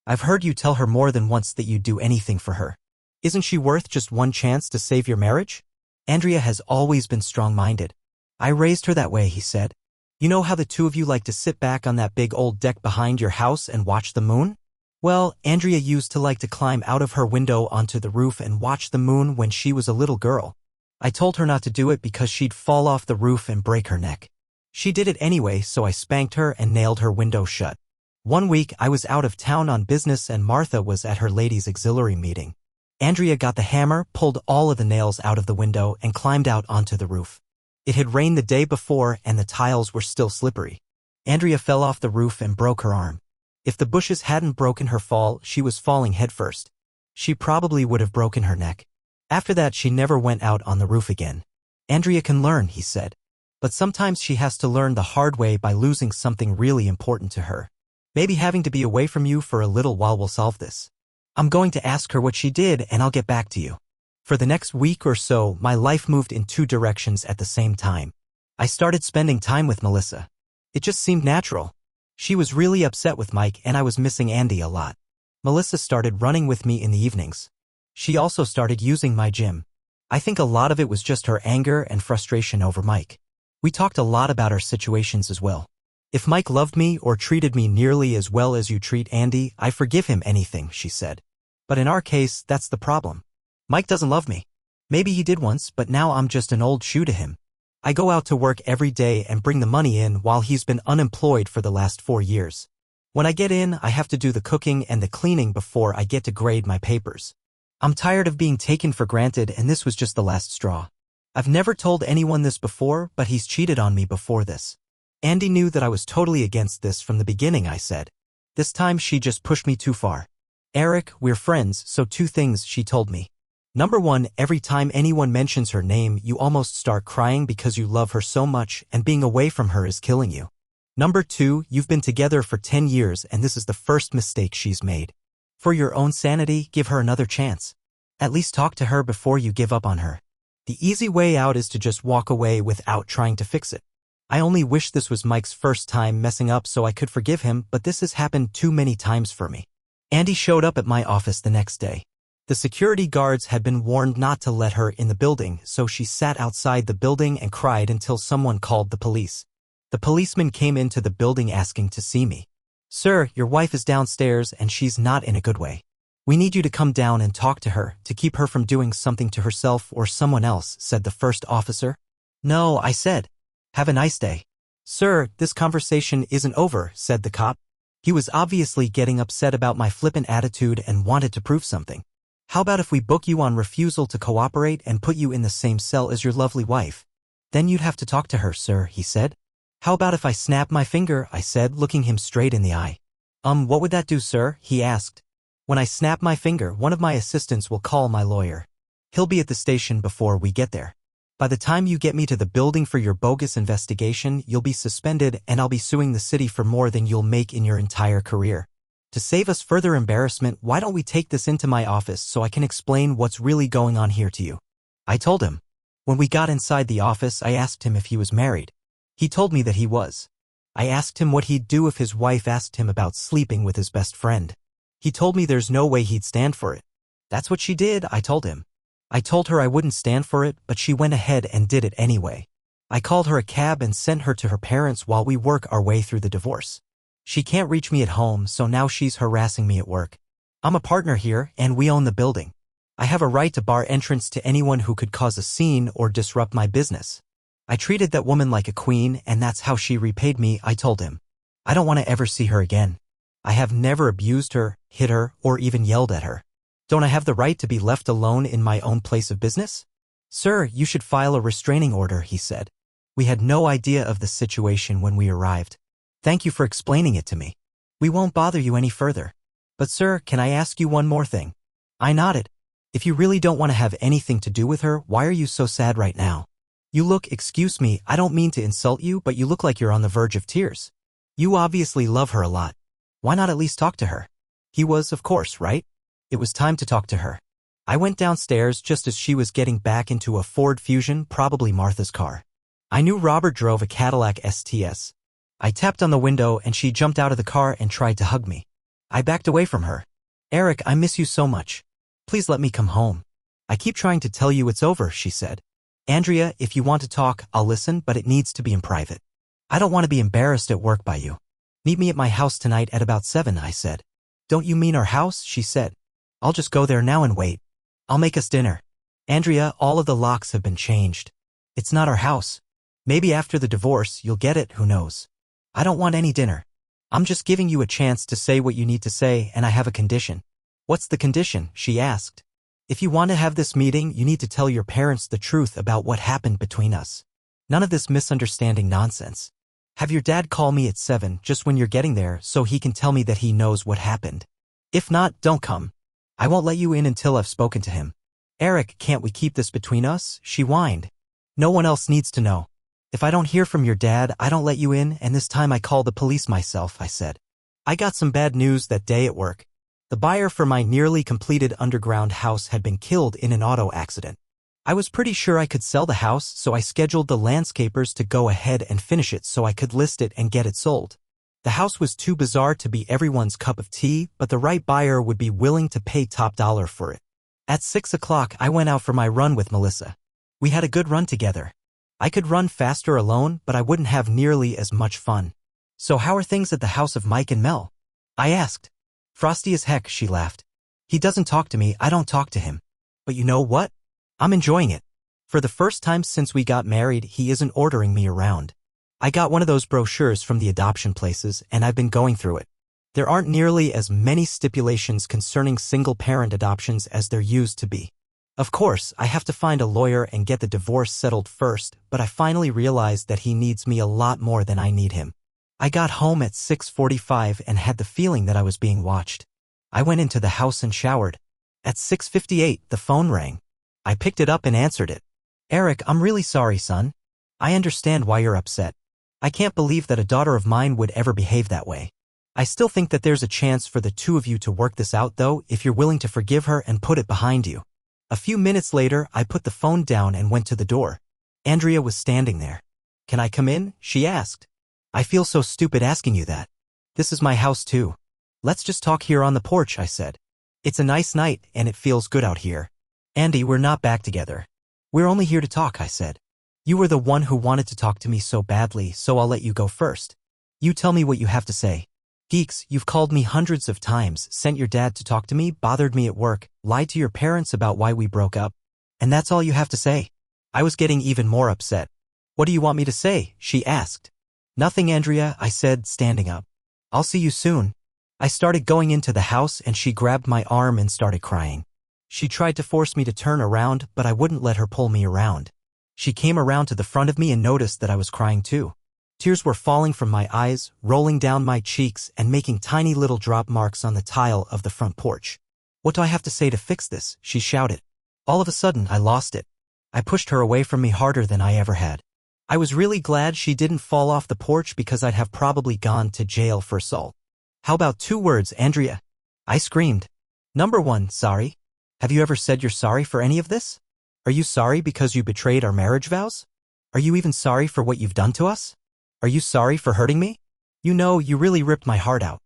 I've heard you tell her more than once that you'd do anything for her. Isn't she worth just one chance to save your marriage? Andrea has always been strong-minded. I raised her that way," he said. "You know how the two of you like to sit back on that big old deck behind your house and watch the moon? Well, Andrea used to like to climb out of her window onto the roof and watch the moon when she was a little girl. I told her not to do it because she'd fall off the roof and break her neck. She did it anyway, so I spanked her and nailed her window shut. One week, I was out of town on business and Martha was at her ladies' auxiliary meeting. Andrea got the hammer, pulled all of the nails out of the window, and climbed out onto the roof. It had rained the day before and the tiles were still slippery. Andrea fell off the roof and broke her arm. If the bushes hadn't broken her fall, she was falling headfirst. She probably would have broken her neck. After that, she never went out on the roof again. Andrea can learn, he said. But sometimes she has to learn the hard way by losing something really important to her. Maybe having to be away from you for a little while will solve this. I'm going to ask her what she did and I'll get back to you." For the next week or so, my life moved in 2 directions at the same time. I started spending time with Melissa. It just seemed natural. She was really upset with Mike and I was missing Andy a lot. Melissa started running with me in the evenings. She also started using my gym. I think a lot of it was just her anger and frustration over Mike. We talked a lot about our situations as well. "If Mike loved me or treated me nearly as well as you treat Andy, I forgive him anything," she said. "But in our case, that's the problem. Mike doesn't love me. Maybe he did once, but now I'm just an old shoe to him. I go out to work every day and bring the money in while he's been unemployed for the last 4 years. When I get in, I have to do the cooking and the cleaning before I get to grade my papers. I'm tired of being taken for granted and this was just the last straw. I've never told anyone this before, but he's cheated on me before this. Andy knew that I was totally against this from the beginning," I said. This time she just pushed me too far. "Eric, we're friends, so 2 things," she told me. Number 1, every time anyone mentions her name, you almost start crying because you love her so much and being away from her is killing you. Number 2, you've been together for 10 years and this is the first mistake she's made. For your own sanity, give her another chance. At least talk to her before you give up on her. The easy way out is to just walk away without trying to fix it. I only wish this was Mike's first time messing up so I could forgive him, but this has happened too many times for me. Andy showed up at my office the next day. The security guards had been warned not to let her in the building, so she sat outside the building and cried until someone called the police. The policeman came into the building asking to see me. "Sir, your wife is downstairs and she's not in a good way. We need you to come down and talk to her to keep her from doing something to herself or someone else," said the first officer. "No," I said. "Have a nice day." "Sir, this conversation isn't over," said the cop. He was obviously getting upset about my flippant attitude and wanted to prove something. "How about if we book you on refusal to cooperate and put you in the same cell as your lovely wife? Then you'd have to talk to her, sir," he said. "How about if I snap my finger?" I said, looking him straight in the eye. What would that do, sir?" he asked. "When I snap my finger, one of my assistants will call my lawyer. He'll be at the station before we get there. By the time you get me to the building for your bogus investigation, you'll be suspended and I'll be suing the city for more than you'll make in your entire career. To save us further embarrassment, why don't we take this into my office so I can explain what's really going on here to you?" I told him. When we got inside the office, I asked him if he was married. He told me that he was. I asked him what he'd do if his wife asked him about sleeping with his best friend. He told me there's no way he'd stand for it. "That's what she did," I told him. I told her I wouldn't stand for it, but she went ahead and did it anyway. I called her a cab and sent her to her parents while we work our way through the divorce. She can't reach me at home, so now she's harassing me at work. I'm a partner here, and we own the building. I have a right to bar entrance to anyone who could cause a scene or disrupt my business. I treated that woman like a queen, and that's how she repaid me, I told him. I don't want to ever see her again. I have never abused her, hit her, or even yelled at her. Don't I have the right to be left alone in my own place of business? "Sir, you should file a restraining order," he said. We had no idea of the situation when we arrived. "Thank you for explaining it to me. We won't bother you any further. But sir, can I ask you one more thing?" I nodded. "If you really don't want to have anything to do with her, why are you so sad right now? You look, excuse me, I don't mean to insult you, but you look like you're on the verge of tears. You obviously love her a lot. Why not at least talk to her?" He was, of course, right. It was time to talk to her. I went downstairs just as she was getting back into a Ford Fusion, probably Martha's car. I knew Robert drove a Cadillac STS. I tapped on the window and she jumped out of the car and tried to hug me. I backed away from her. "Eric, I miss you so much. Please let me come home." "I keep trying to tell you it's over," she said. "Andrea, if you want to talk, I'll listen, but it needs to be in private. I don't want to be embarrassed at work by you." "Meet me at my house tonight at about 7, I said. "Don't you mean our house?" she said. "I'll just go there now and wait. I'll make us dinner." "Andrea, all of the locks have been changed. It's not our house. Maybe after the divorce, you'll get it, who knows. I don't want any dinner. I'm just giving you a chance to say what you need to say, and I have a condition." "What's the condition?" she asked. "If you want to have this meeting, you need to tell your parents the truth about what happened between us. None of this misunderstanding nonsense. Have your dad call me at 7 just when you're getting there so he can tell me that he knows what happened. If not, don't come. I won't let you in until I've spoken to him." "Eric, can't we keep this between us?" she whined. "No one else needs to know. If I don't hear from your dad, I don't let you in, and this time I call the police myself," I said. I got some bad news that day at work. The buyer for my nearly completed underground house had been killed in an auto accident. I was pretty sure I could sell the house, so I scheduled the landscapers to go ahead and finish it so I could list it and get it sold. The house was too bizarre to be everyone's cup of tea, but the right buyer would be willing to pay top dollar for it. At 6 o'clock, I went out for my run with Melissa. We had a good run together. I could run faster alone, but I wouldn't have nearly as much fun. "So how are things at the house of Mike and Mel?" I asked. "Frosty as heck," she laughed. "He doesn't talk to me, I don't talk to him. But you know what? I'm enjoying it. For the first time since we got married, he isn't ordering me around. I got one of those brochures from the adoption places, and I've been going through it. There aren't nearly as many stipulations concerning single-parent adoptions as there used to be. Of course, I have to find a lawyer and get the divorce settled first, but I finally realized that he needs me a lot more than I need him. I got home at 6:45 and had the feeling that I was being watched. I went into the house and showered. At 6:58, the phone rang. I picked it up and answered it. Eric, I'm really sorry, son. I understand why you're upset. I can't believe that a daughter of mine would ever behave that way. I still think that there's a chance for the two of you to work this out though, if you're willing to forgive her and put it behind you. A few minutes later, I put the phone down and went to the door. Andrea was standing there. Can I come in? She asked. I feel so stupid asking you that. This is my house too. Let's just talk here on the porch, I said. It's a nice night and it feels good out here. Andy, we're not back together. We're only here to talk, I said. You were the one who wanted to talk to me so badly, so I'll let you go first. You tell me what you have to say. Geeks, you've called me hundreds of times, sent your dad to talk to me, bothered me at work, lied to your parents about why we broke up. And that's all you have to say? I was getting even more upset. What do you want me to say? She asked. Nothing, Andrea, I said, standing up. I'll see you soon. I started going into the house and she grabbed my arm and started crying. She tried to force me to turn around, but I wouldn't let her pull me around. She came around to the front of me and noticed that I was crying too. Tears were falling from my eyes, rolling down my cheeks and making tiny little drop marks on the tile of the front porch. What do I have to say to fix this? She shouted. All of a sudden, I lost it. I pushed her away from me harder than I ever had. I was really glad she didn't fall off the porch because I'd have probably gone to jail for assault. How about 2 words, Andrea? I screamed. Number 1, sorry. Have you ever said you're sorry for any of this? Are you sorry because you betrayed our marriage vows? Are you even sorry for what you've done to us? Are you sorry for hurting me? You know, you really ripped my heart out.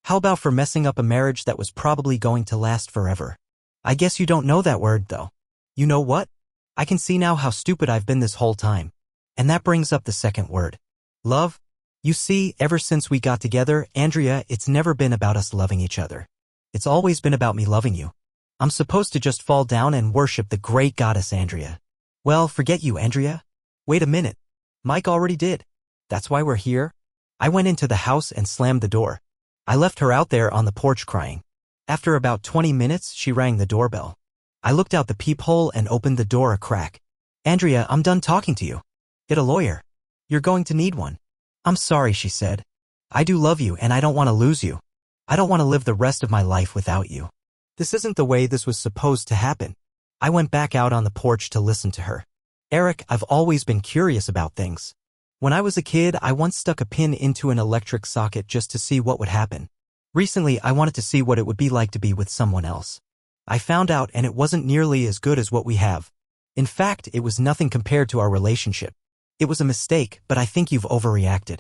How about for messing up a marriage that was probably going to last forever? I guess you don't know that word, though. You know what? I can see now how stupid I've been this whole time. And that brings up the second word. Love? You see, ever since we got together, Andrea, it's never been about us loving each other. It's always been about me loving you. I'm supposed to just fall down and worship the great goddess Andrea. Well, forget you, Andrea. Wait a minute. Mike already did. That's why we're here? I went into the house and slammed the door. I left her out there on the porch crying. After about 20 minutes, she rang the doorbell. I looked out the peephole and opened the door a crack. Andrea, I'm done talking to you. Get a lawyer. You're going to need one. I'm sorry, she said. I do love you and I don't want to lose you. I don't want to live the rest of my life without you. This isn't the way this was supposed to happen. I went back out on the porch to listen to her. Eric, I've always been curious about things. When I was a kid, I once stuck a pin into an electric socket just to see what would happen. Recently, I wanted to see what it would be like to be with someone else. I found out and it wasn't nearly as good as what we have. In fact, it was nothing compared to our relationship. It was a mistake, but I think you've overreacted.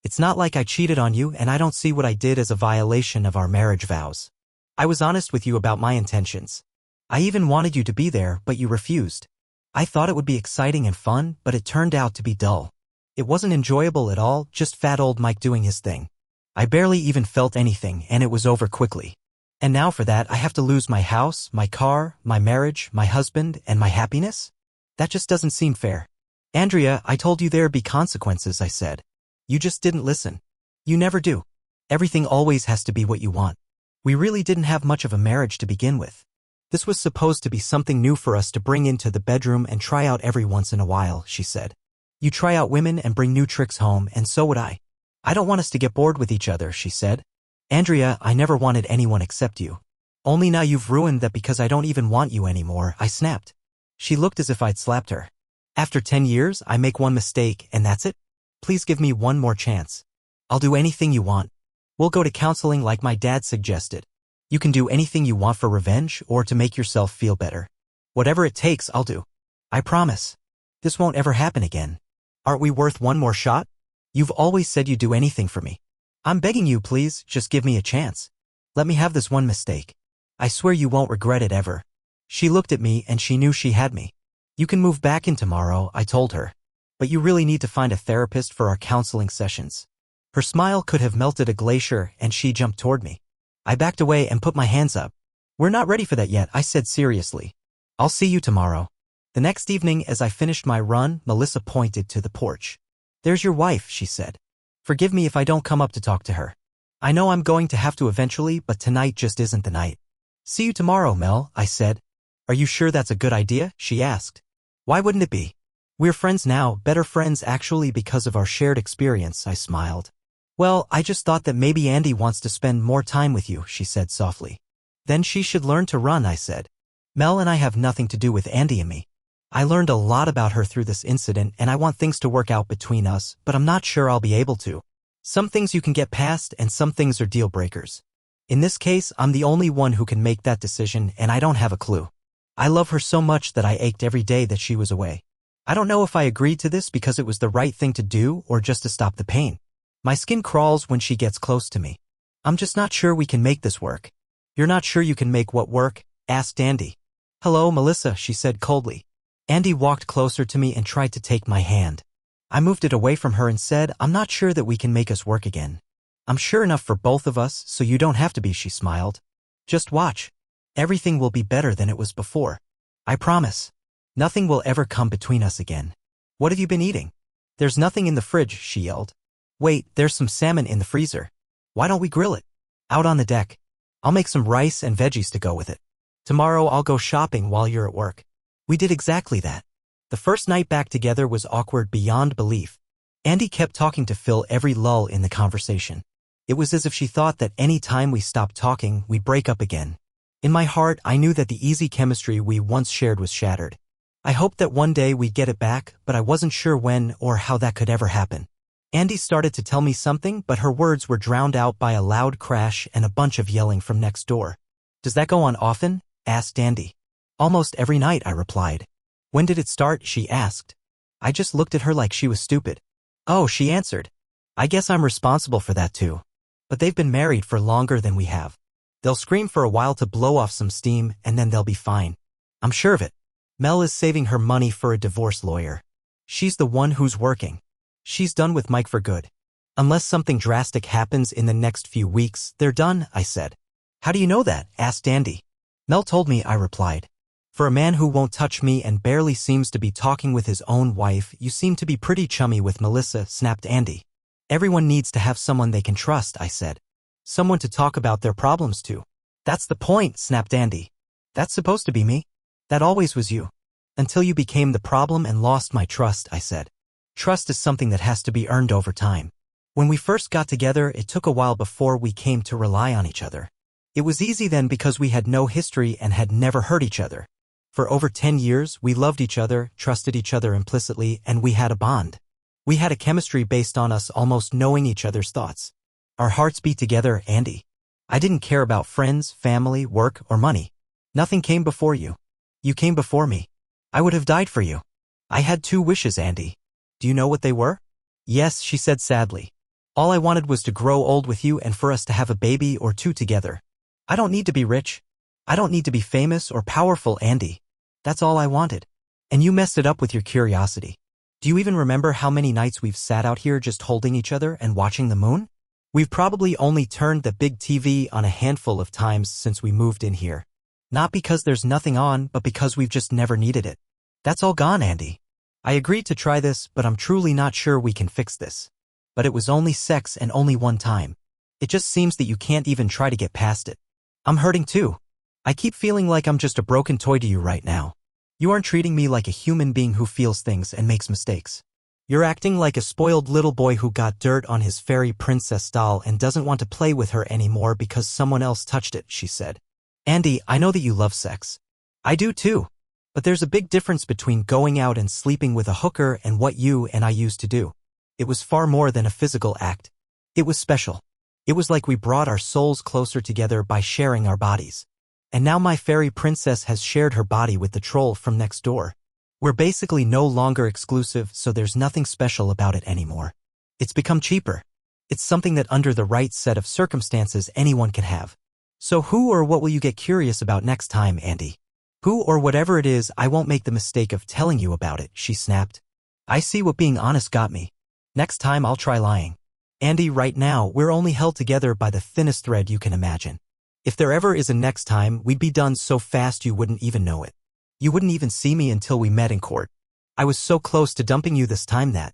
It's not like I cheated on you and I don't see what I did as a violation of our marriage vows. I was honest with you about my intentions. I even wanted you to be there, but you refused. I thought it would be exciting and fun, but it turned out to be dull. It wasn't enjoyable at all, just fat old Mike doing his thing. I barely even felt anything, and it was over quickly. And now for that, I have to lose my house, my car, my marriage, my husband, and my happiness? That just doesn't seem fair. Andrea, I told you there'd be consequences, I said. You just didn't listen. You never do. Everything always has to be what you want. We really didn't have much of a marriage to begin with. This was supposed to be something new for us to bring into the bedroom and try out every once in a while, she said. You try out women and bring new tricks home, and so would I. I don't want us to get bored with each other, she said. Andrea, I never wanted anyone except you. Only now you've ruined that because I don't even want you anymore, I snapped. She looked as if I'd slapped her. After 10 years, I make one mistake, and that's it? Please give me one more chance. I'll do anything you want. We'll go to counseling like my dad suggested. You can do anything you want for revenge or to make yourself feel better. Whatever it takes, I'll do. I promise. This won't ever happen again. Aren't we worth one more shot? You've always said you'd do anything for me. I'm begging you, please, just give me a chance. Let me have this one mistake. I swear you won't regret it ever. She looked at me and she knew she had me. You can move back in tomorrow, I told her. But you really need to find a therapist for our counseling sessions. Her smile could have melted a glacier and she jumped toward me. I backed away and put my hands up. We're not ready for that yet, I said seriously. I'll see you tomorrow. The next evening, as I finished my run, Melissa pointed to the porch. There's your wife, she said. Forgive me if I don't come up to talk to her. I know I'm going to have to eventually, but tonight just isn't the night. See you tomorrow, Mel, I said. Are you sure that's a good idea? She asked. Why wouldn't it be? We're friends now, better friends actually because of our shared experience, I smiled. Well, I just thought that maybe Andy wants to spend more time with you, she said softly. Then she should learn to run, I said. Mel and I have nothing to do with Andy and me. I learned a lot about her through this incident and I want things to work out between us, but I'm not sure I'll be able to. Some things you can get past and some things are deal breakers. In this case, I'm the only one who can make that decision and I don't have a clue. I love her so much that I ached every day that she was away. I don't know if I agreed to this because it was the right thing to do or just to stop the pain. My skin crawls when she gets close to me. I'm just not sure we can make this work. You're not sure you can make what work? Asked Andy. Hello, Melissa, she said coldly. Andy walked closer to me and tried to take my hand. I moved it away from her and said, I'm not sure that we can make us work again. I'm sure enough for both of us, so you don't have to be, she smiled. Just watch. Everything will be better than it was before. I promise. Nothing will ever come between us again. What have you been eating? There's nothing in the fridge, she yelled. Wait, there's some salmon in the freezer. Why don't we grill it? Out on the deck. I'll make some rice and veggies to go with it. Tomorrow I'll go shopping while you're at work. We did exactly that. The first night back together was awkward beyond belief. Andy kept talking to fill every lull in the conversation. It was as if she thought that any time we stopped talking, we'd break up again. In my heart, I knew that the easy chemistry we once shared was shattered. I hoped that one day we'd get it back, but I wasn't sure when or how that could ever happen. Andy started to tell me something, but her words were drowned out by a loud crash and a bunch of yelling from next door. Does that go on often? Asked Andy. Almost every night, I replied. When did it start? She asked. I just looked at her like she was stupid. Oh, she answered. I guess I'm responsible for that too. But they've been married for longer than we have. They'll scream for a while to blow off some steam and then they'll be fine. I'm sure of it. Mel is saving her money for a divorce lawyer. She's the one who's working. She's done with Mike for good. Unless something drastic happens in the next few weeks, they're done, I said. How do you know that? Asked Andy. Mel told me, I replied. For a man who won't touch me and barely seems to be talking with his own wife, you seem to be pretty chummy with Melissa, snapped Andy. Everyone needs to have someone they can trust, I said. Someone to talk about their problems to. That's the point, snapped Andy. That's supposed to be me. That always was you. Until you became the problem and lost my trust, I said. Trust is something that has to be earned over time. When we first got together, it took a while before we came to rely on each other. It was easy then because we had no history and had never hurt each other. For over 10 years, we loved each other, trusted each other implicitly, and we had a bond. We had a chemistry based on us almost knowing each other's thoughts. Our hearts beat together, Andy. I didn't care about friends, family, work, or money. Nothing came before you. You came before me. I would have died for you. I had 2 wishes, Andy. Do you know what they were? Yes, she said sadly. All I wanted was to grow old with you and for us to have a baby or 2 together. I don't need to be rich. I don't need to be famous or powerful, Andy. That's all I wanted. And you messed it up with your curiosity. Do you even remember how many nights we've sat out here just holding each other and watching the moon? We've probably only turned the big TV on a handful of times since we moved in here. Not because there's nothing on, but because we've just never needed it. That's all gone, Andy. I agreed to try this, but I'm truly not sure we can fix this. But it was only sex and only one time. It just seems that you can't even try to get past it. I'm hurting too. I keep feeling like I'm just a broken toy to you right now. You aren't treating me like a human being who feels things and makes mistakes. You're acting like a spoiled little boy who got dirt on his fairy princess doll and doesn't want to play with her anymore because someone else touched it, she said. Andy, I know that you love sex. I do too. But there's a big difference between going out and sleeping with a hooker and what you and I used to do. It was far more than a physical act. It was special. It was like we brought our souls closer together by sharing our bodies. And now my fairy princess has shared her body with the troll from next door. We're basically no longer exclusive, so there's nothing special about it anymore. It's become cheaper. It's something that under the right set of circumstances anyone can have. So who or what will you get curious about next time, Andy? Who or whatever it is, I won't make the mistake of telling you about it, she snapped. I see what being honest got me. Next time I'll try lying. Andy, right now, we're only held together by the thinnest thread you can imagine. If there ever is a next time, we'd be done so fast you wouldn't even know it. You wouldn't even see me until we met in court. I was so close to dumping you this time that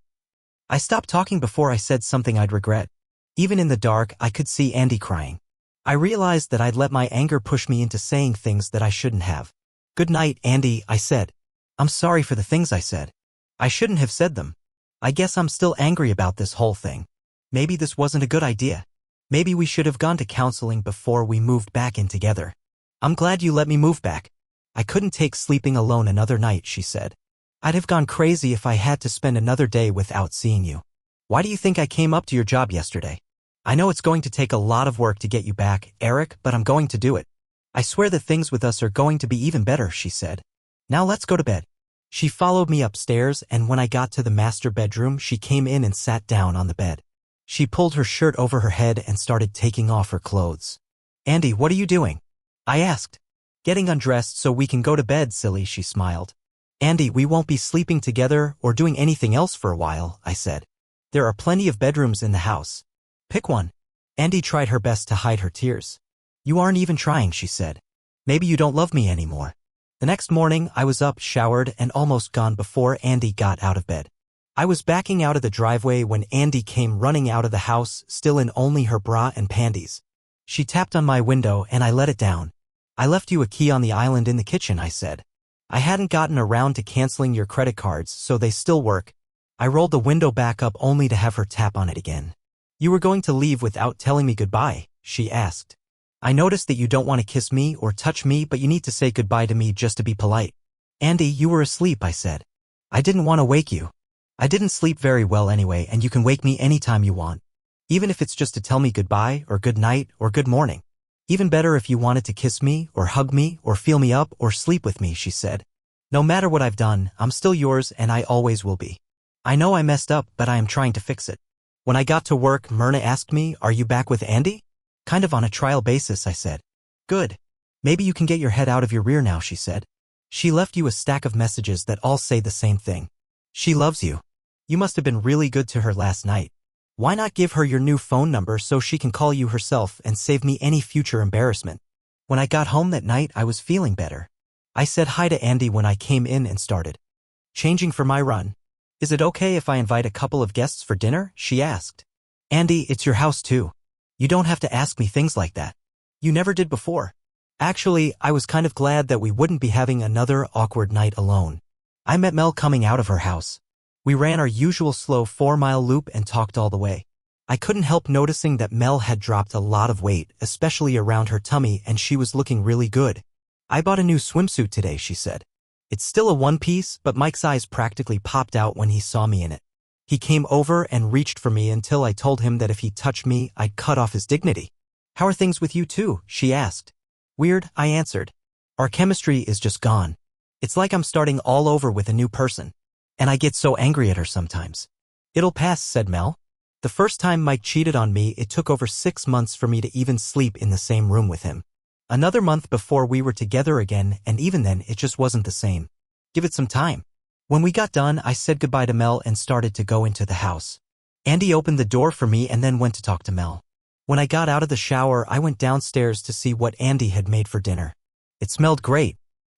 I stopped talking before I said something I'd regret. Even in the dark, I could see Andy crying. I realized that I'd let my anger push me into saying things that I shouldn't have. Good night, Andy, I said. I'm sorry for the things I said. I shouldn't have said them. I guess I'm still angry about this whole thing. Maybe this wasn't a good idea. Maybe we should have gone to counseling before we moved back in together. I'm glad you let me move back. I couldn't take sleeping alone another night, she said. I'd have gone crazy if I had to spend another day without seeing you. Why do you think I came up to your job yesterday? I know it's going to take a lot of work to get you back, Eric, but I'm going to do it. I swear that things with us are going to be even better, she said. Now let's go to bed. She followed me upstairs, and when I got to the master bedroom, she came in and sat down on the bed. She pulled her shirt over her head and started taking off her clothes. Andy, what are you doing? I asked. Getting undressed so we can go to bed, silly, she smiled. Andy, we won't be sleeping together or doing anything else for a while, I said. There are plenty of bedrooms in the house. Pick one. Andy tried her best to hide her tears. You aren't even trying, she said. Maybe you don't love me anymore. The next morning, I was up, showered, and almost gone before Andy got out of bed. I was backing out of the driveway when Andy came running out of the house, still in only her bra and panties. She tapped on my window and I let it down. I left you a key on the island in the kitchen, I said. I hadn't gotten around to canceling your credit cards, so they still work. I rolled the window back up only to have her tap on it again. You were going to leave without telling me goodbye, she asked. I noticed that you don't want to kiss me or touch me, but you need to say goodbye to me just to be polite. Andy, you were asleep, I said. I didn't want to wake you. I didn't sleep very well anyway, and you can wake me anytime you want. Even if it's just to tell me goodbye or good night or good morning. Even better if you wanted to kiss me or hug me or feel me up or sleep with me, she said. No matter what I've done, I'm still yours and I always will be. I know I messed up, but I am trying to fix it. When I got to work, Myrna asked me, are you back with Andy? Kind of on a trial basis, I said. Good. Maybe you can get your head out of your rear now, she said. She left you a stack of messages that all say the same thing. She loves you. You must have been really good to her last night. Why not give her your new phone number so she can call you herself and save me any future embarrassment? When I got home that night, I was feeling better. I said hi to Andy when I came in and started changing for my run. Is it okay if I invite a couple of guests for dinner? She asked. Andy, it's your house too. You don't have to ask me things like that. You never did before. Actually, I was kind of glad that we wouldn't be having another awkward night alone. I met Mel coming out of her house. We ran our usual slow 4-mile loop and talked all the way. I couldn't help noticing that Mel had dropped a lot of weight, especially around her tummy, and she was looking really good. I bought a new swimsuit today, she said. It's still a one-piece, but Mike's eyes practically popped out when he saw me in it. He came over and reached for me until I told him that if he touched me, I'd cut off his dignity. How are things with you too? She asked. Weird, I answered. Our chemistry is just gone. It's like I'm starting all over with a new person. And I get so angry at her sometimes. It'll pass, said Mel. The first time Mike cheated on me, it took over 6 months for me to even sleep in the same room with him. Another month before we were together again, and even then it just wasn't the same. Give it some time. When we got done, I said goodbye to Mel and started to go into the house. Andy opened the door for me and then went to talk to Mel. When I got out of the shower, I went downstairs to see what Andy had made for dinner. It smelled great.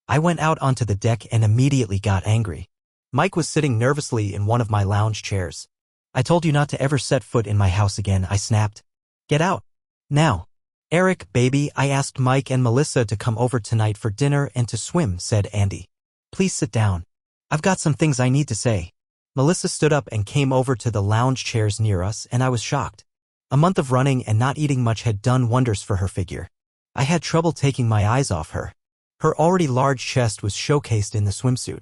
I went out onto the deck and immediately got angry. Mike was sitting nervously in one of my lounge chairs. I told you not to ever set foot in my house again, I snapped. Get out. Now. Eric, baby, I asked Mike and Melissa to come over tonight for dinner and to swim, said Andy. Please sit down. I've got some things I need to say. Melissa stood up and came over to the lounge chairs near us, and I was shocked. A month of running and not eating much had done wonders for her figure. I had trouble taking my eyes off her. Her already large chest was showcased in the swimsuit.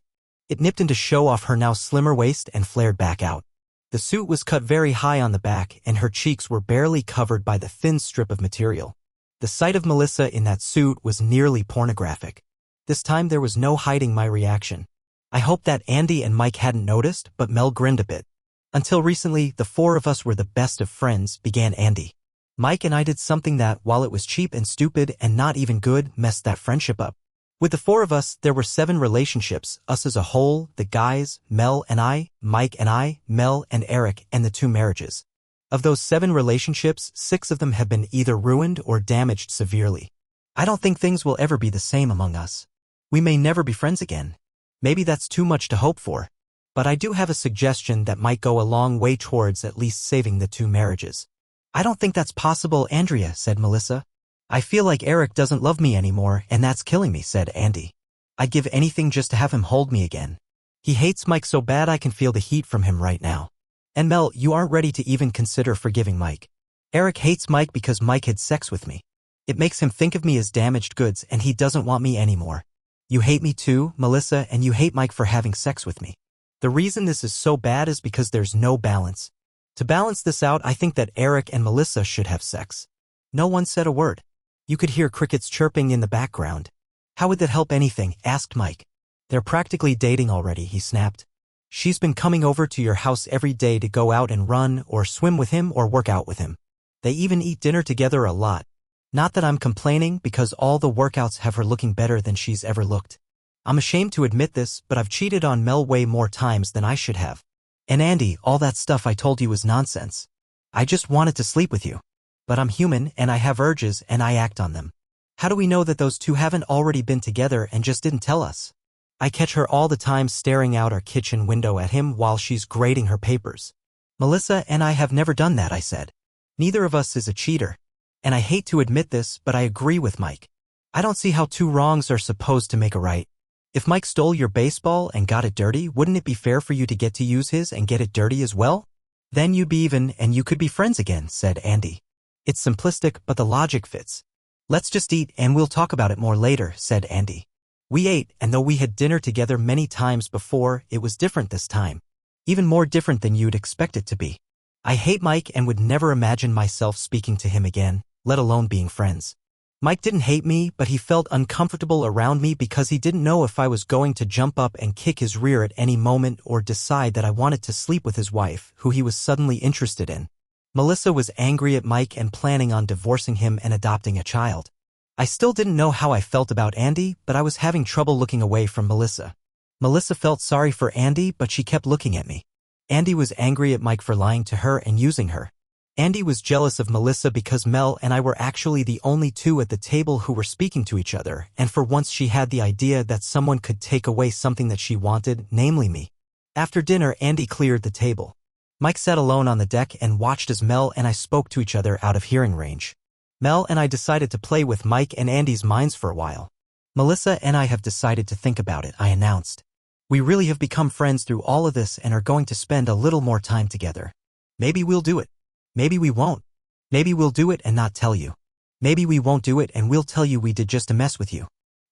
It nipped in to show off her now slimmer waist and flared back out. The suit was cut very high on the back, and her cheeks were barely covered by the thin strip of material. The sight of Melissa in that suit was nearly pornographic. This time there was no hiding my reaction. I hoped that Andy and Mike hadn't noticed, but Mel grinned a bit. Until recently, the four of us were the best of friends, began Andy. Mike and I did something that, while it was cheap and stupid and not even good, messed that friendship up. With the four of us, there were 7 relationships, us as a whole, the guys, Mel and I, Mike and I, Mel and Eric, and the 2 marriages. Of those 7 relationships, 6 of them have been either ruined or damaged severely. I don't think things will ever be the same among us. We may never be friends again. Maybe that's too much to hope for. But I do have a suggestion that might go a long way towards at least saving the 2 marriages. I don't think that's possible, Andrea, said Melissa. I feel like Eric doesn't love me anymore, and that's killing me, said Andy. I'd give anything just to have him hold me again. He hates Mike so bad I can feel the heat from him right now. And Mel, you aren't ready to even consider forgiving Mike. Eric hates Mike because Mike had sex with me. It makes him think of me as damaged goods, and he doesn't want me anymore. You hate me too, Melissa, and you hate Mike for having sex with me. The reason this is so bad is because there's no balance. To balance this out, I think that Eric and Melissa should have sex. No one said a word. You could hear crickets chirping in the background. How would that help anything? Asked Mike. They're practically dating already, he snapped. She's been coming over to your house every day to go out and run or swim with him or work out with him. They even eat dinner together a lot. Not that I'm complaining, because all the workouts have her looking better than she's ever looked. I'm ashamed to admit this, but I've cheated on Mel way more times than I should have. And Andy, all that stuff I told you was nonsense. I just wanted to sleep with you. But I'm human and I have urges and I act on them. How do we know that those two haven't already been together and just didn't tell us? I catch her all the time staring out our kitchen window at him while she's grading her papers. Melissa and I have never done that, I said. Neither of us is a cheater. And I hate to admit this, but I agree with Mike. I don't see how two wrongs are supposed to make a right. If Mike stole your baseball and got it dirty, wouldn't it be fair for you to get to use his and get it dirty as well? Then you'd be even and you could be friends again, said Andy. It's simplistic, but the logic fits. Let's just eat and we'll talk about it more later, said Andy. We ate, and though we had dinner together many times before, it was different this time. Even more different than you'd expect it to be. I hate Mike and would never imagine myself speaking to him again, let alone being friends. Mike didn't hate me, but he felt uncomfortable around me because he didn't know if I was going to jump up and kick his rear at any moment or decide that I wanted to sleep with his wife, who he was suddenly interested in. Melissa was angry at Mike and planning on divorcing him and adopting a child. I still didn't know how I felt about Andy, but I was having trouble looking away from Melissa. Melissa felt sorry for Andy, but she kept looking at me. Andy was angry at Mike for lying to her and using her. Andy was jealous of Melissa because Mel and I were actually the only two at the table who were speaking to each other, and for once she had the idea that someone could take away something that she wanted, namely me. After dinner, Andy cleared the table. Mike sat alone on the deck and watched as Mel and I spoke to each other out of hearing range. Mel and I decided to play with Mike and Andy's minds for a while. Melissa and I have decided to think about it, I announced. We really have become friends through all of this and are going to spend a little more time together. Maybe we'll do it. Maybe we won't. Maybe we'll do it and not tell you. Maybe we won't do it and we'll tell you we did just to mess with you.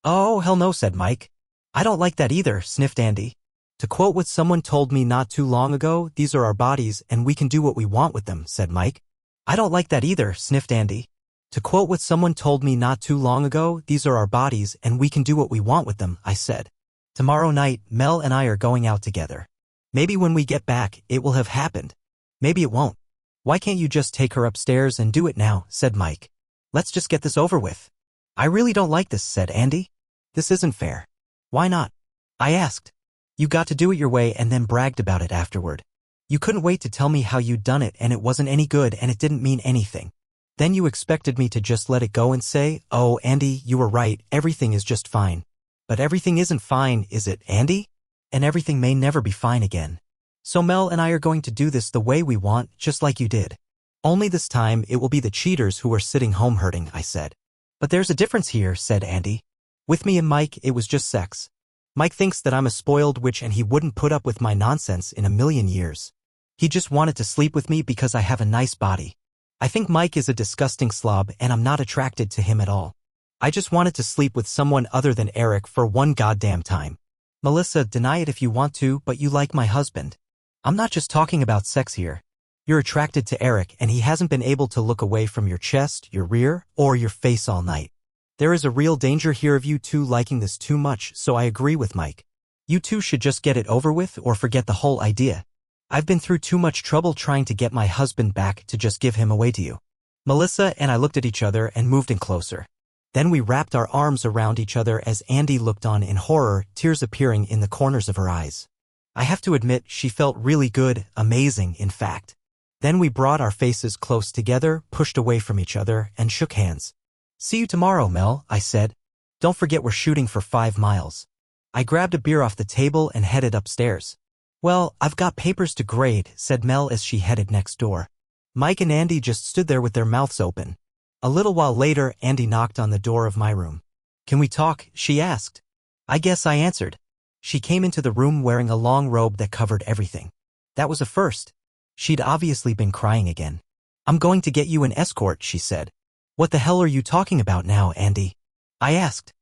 Oh, hell no, said Mike. I don't like that either, sniffed Andy. To quote what someone told me not too long ago, these are our bodies and we can do what we want with them, said Mike. I don't like that either, sniffed Andy. To quote what someone told me not too long ago, these are our bodies and we can do what we want with them, I said. Tomorrow night, Mel and I are going out together. Maybe when we get back, it will have happened. Maybe it won't. Why can't you just take her upstairs and do it now, said Mike. Let's just get this over with. I really don't like this, said Andy. This isn't fair. Why not? I asked. You got to do it your way and then bragged about it afterward. You couldn't wait to tell me how you'd done it and it wasn't any good and it didn't mean anything. Then you expected me to just let it go and say, oh, Andy, you were right, everything is just fine. But everything isn't fine, is it, Andy? And everything may never be fine again. So Mel and I are going to do this the way we want, just like you did. Only this time it will be the cheaters who are sitting home hurting, I said. But there's a difference here, said Andy. With me and Mike, it was just sex. Mike thinks that I'm a spoiled witch and he wouldn't put up with my nonsense in a million years. He just wanted to sleep with me because I have a nice body. I think Mike is a disgusting slob and I'm not attracted to him at all. I just wanted to sleep with someone other than Eric for one goddamn time. Melissa, deny it if you want to, but you like my husband. I'm not just talking about sex here. You're attracted to Eric and he hasn't been able to look away from your chest, your rear, or your face all night. There is a real danger here of you two liking this too much, so I agree with Mike. You two should just get it over with or forget the whole idea. I've been through too much trouble trying to get my husband back to just give him away to you. Melissa and I looked at each other and moved in closer. Then we wrapped our arms around each other as Andy looked on in horror, tears appearing in the corners of her eyes. I have to admit, she felt really good, amazing, in fact. Then we brought our faces close together, pushed away from each other, and shook hands. See you tomorrow, Mel, I said. Don't forget we're shooting for 5 miles. I grabbed a beer off the table and headed upstairs. Well, I've got papers to grade, said Mel as she headed next door. Mike and Andy just stood there with their mouths open. A little while later, Andy knocked on the door of my room. Can we talk? She asked. I guess I answered. She came into the room wearing a long robe that covered everything. That was a first. She'd obviously been crying again. I'm going to get you an escort, she said. What the hell are you talking about now, Andy? I asked.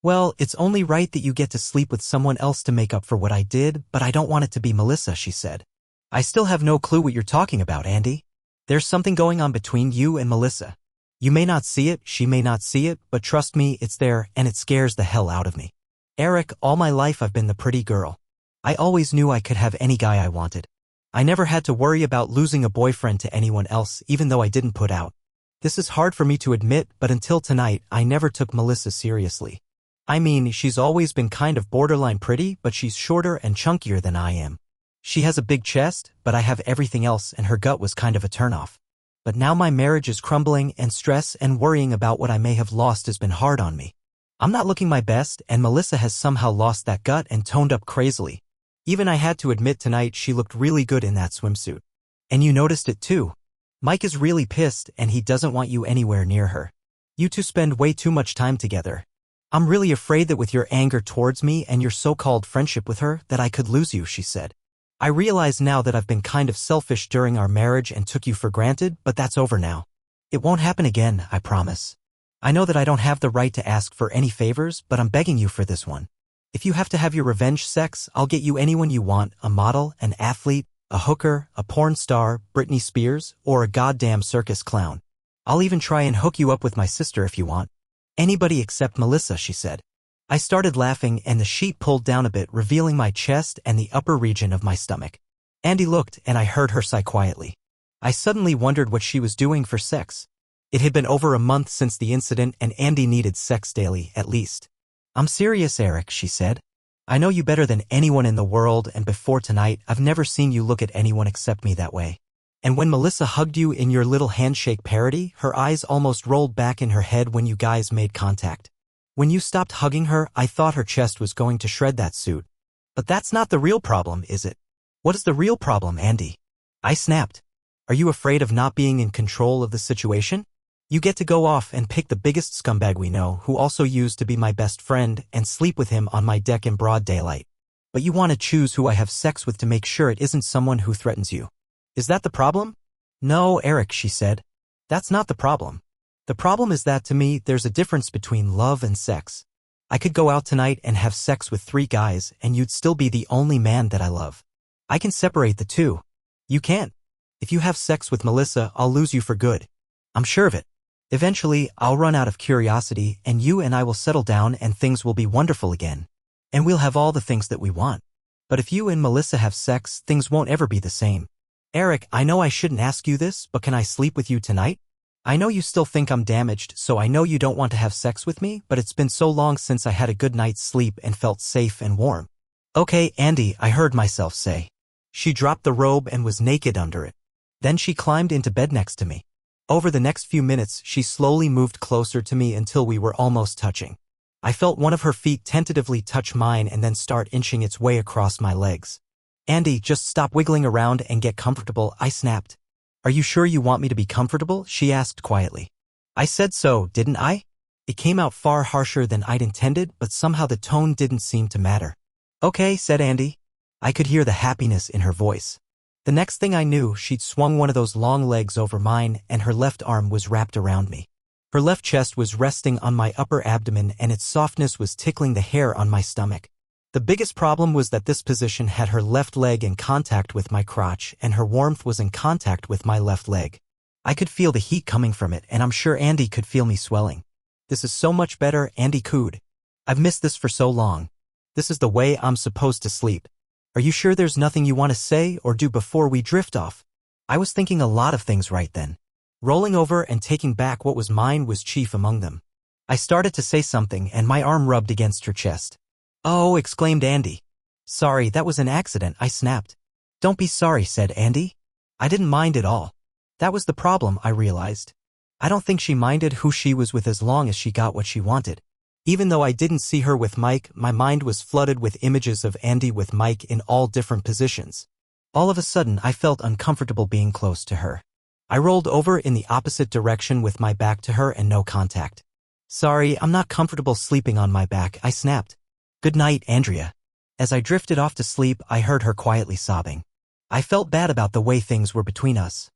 Well, it's only right that you get to sleep with someone else to make up for what I did, but I don't want it to be Melissa, she said. I still have no clue what you're talking about, Andy. There's something going on between you and Melissa. You may not see it, she may not see it, but trust me, it's there, and it scares the hell out of me. Eric, all my life I've been the pretty girl. I always knew I could have any guy I wanted. I never had to worry about losing a boyfriend to anyone else, even though I didn't put out. This is hard for me to admit, but until tonight, I never took Melissa seriously. I mean, she's always been kind of borderline pretty, but she's shorter and chunkier than I am. She has a big chest, but I have everything else, and her gut was kind of a turnoff. But now my marriage is crumbling, and stress and worrying about what I may have lost has been hard on me. I'm not looking my best, and Melissa has somehow lost that gut and toned up crazily. Even I had to admit tonight she looked really good in that swimsuit. And you noticed it too. Mike is really pissed, and he doesn't want you anywhere near her. You two spend way too much time together. I'm really afraid that with your anger towards me and your so-called friendship with her, that I could lose you, she said. I realize now that I've been kind of selfish during our marriage and took you for granted, but that's over now. It won't happen again, I promise. I know that I don't have the right to ask for any favors, but I'm begging you for this one. If you have to have your revenge sex, I'll get you anyone you want, a model, an athlete, a hooker, a porn star, Britney Spears, or a goddamn circus clown. I'll even try and hook you up with my sister if you want. Anybody except Melissa, she said. I started laughing and the sheet pulled down a bit, revealing my chest and the upper region of my stomach. Andy looked and I heard her sigh quietly. I suddenly wondered what she was doing for sex. It had been over a month since the incident and Andy needed sex daily, at least. I'm serious, Eric, she said. I know you better than anyone in the world, and before tonight, I've never seen you look at anyone except me that way. And when Melissa hugged you in your little handshake parody, her eyes almost rolled back in her head when you guys made contact. When you stopped hugging her, I thought her chest was going to shred that suit. But that's not the real problem, is it? What is the real problem, Andy? I snapped. Are you afraid of not being in control of the situation? You get to go off and pick the biggest scumbag we know, who also used to be my best friend, and sleep with him on my deck in broad daylight. But you want to choose who I have sex with to make sure it isn't someone who threatens you. Is that the problem? No, Eric, she said. That's not the problem. The problem is that to me, there's a difference between love and sex. I could go out tonight and have sex with 3 guys, and you'd still be the only man that I love. I can separate the two. You can't. If you have sex with Melissa, I'll lose you for good. I'm sure of it. Eventually, I'll run out of curiosity, and you and I will settle down and things will be wonderful again. And we'll have all the things that we want. But if you and Melissa have sex, things won't ever be the same. Eric, I know I shouldn't ask you this, but can I sleep with you tonight? I know you still think I'm damaged, so I know you don't want to have sex with me, but it's been so long since I had a good night's sleep and felt safe and warm. Okay, Andy, I heard myself say. She dropped the robe and was naked under it. Then she climbed into bed next to me. Over the next few minutes, she slowly moved closer to me until we were almost touching. I felt one of her feet tentatively touch mine and then start inching its way across my legs. Andy, just stop wiggling around and get comfortable, I snapped. Are you sure you want me to be comfortable? She asked quietly. I said so, didn't I? It came out far harsher than I'd intended, but somehow the tone didn't seem to matter. Okay, said Andy. I could hear the happiness in her voice. The next thing I knew, she'd swung one of those long legs over mine and her left arm was wrapped around me. Her left chest was resting on my upper abdomen and its softness was tickling the hair on my stomach. The biggest problem was that this position had her left leg in contact with my crotch and her warmth was in contact with my left leg. I could feel the heat coming from it and I'm sure Andy could feel me swelling. This is so much better, Andy cooed. I've missed this for so long. This is the way I'm supposed to sleep. Are you sure there's nothing you want to say or do before we drift off? I was thinking a lot of things right then. Rolling over and taking back what was mine was chief among them. I started to say something and my arm rubbed against her chest. Oh, exclaimed Andy. Sorry, that was an accident, I snapped. Don't be sorry, said Andy. I didn't mind at all. That was the problem, I realized. I don't think she minded who she was with as long as she got what she wanted. Even though I didn't see her with Mike, my mind was flooded with images of Andy with Mike in all different positions. All of a sudden, I felt uncomfortable being close to her. I rolled over in the opposite direction with my back to her and no contact. Sorry, I'm not comfortable sleeping on my back, I snapped. Good night, Andrea. As I drifted off to sleep, I heard her quietly sobbing. I felt bad about the way things were between us.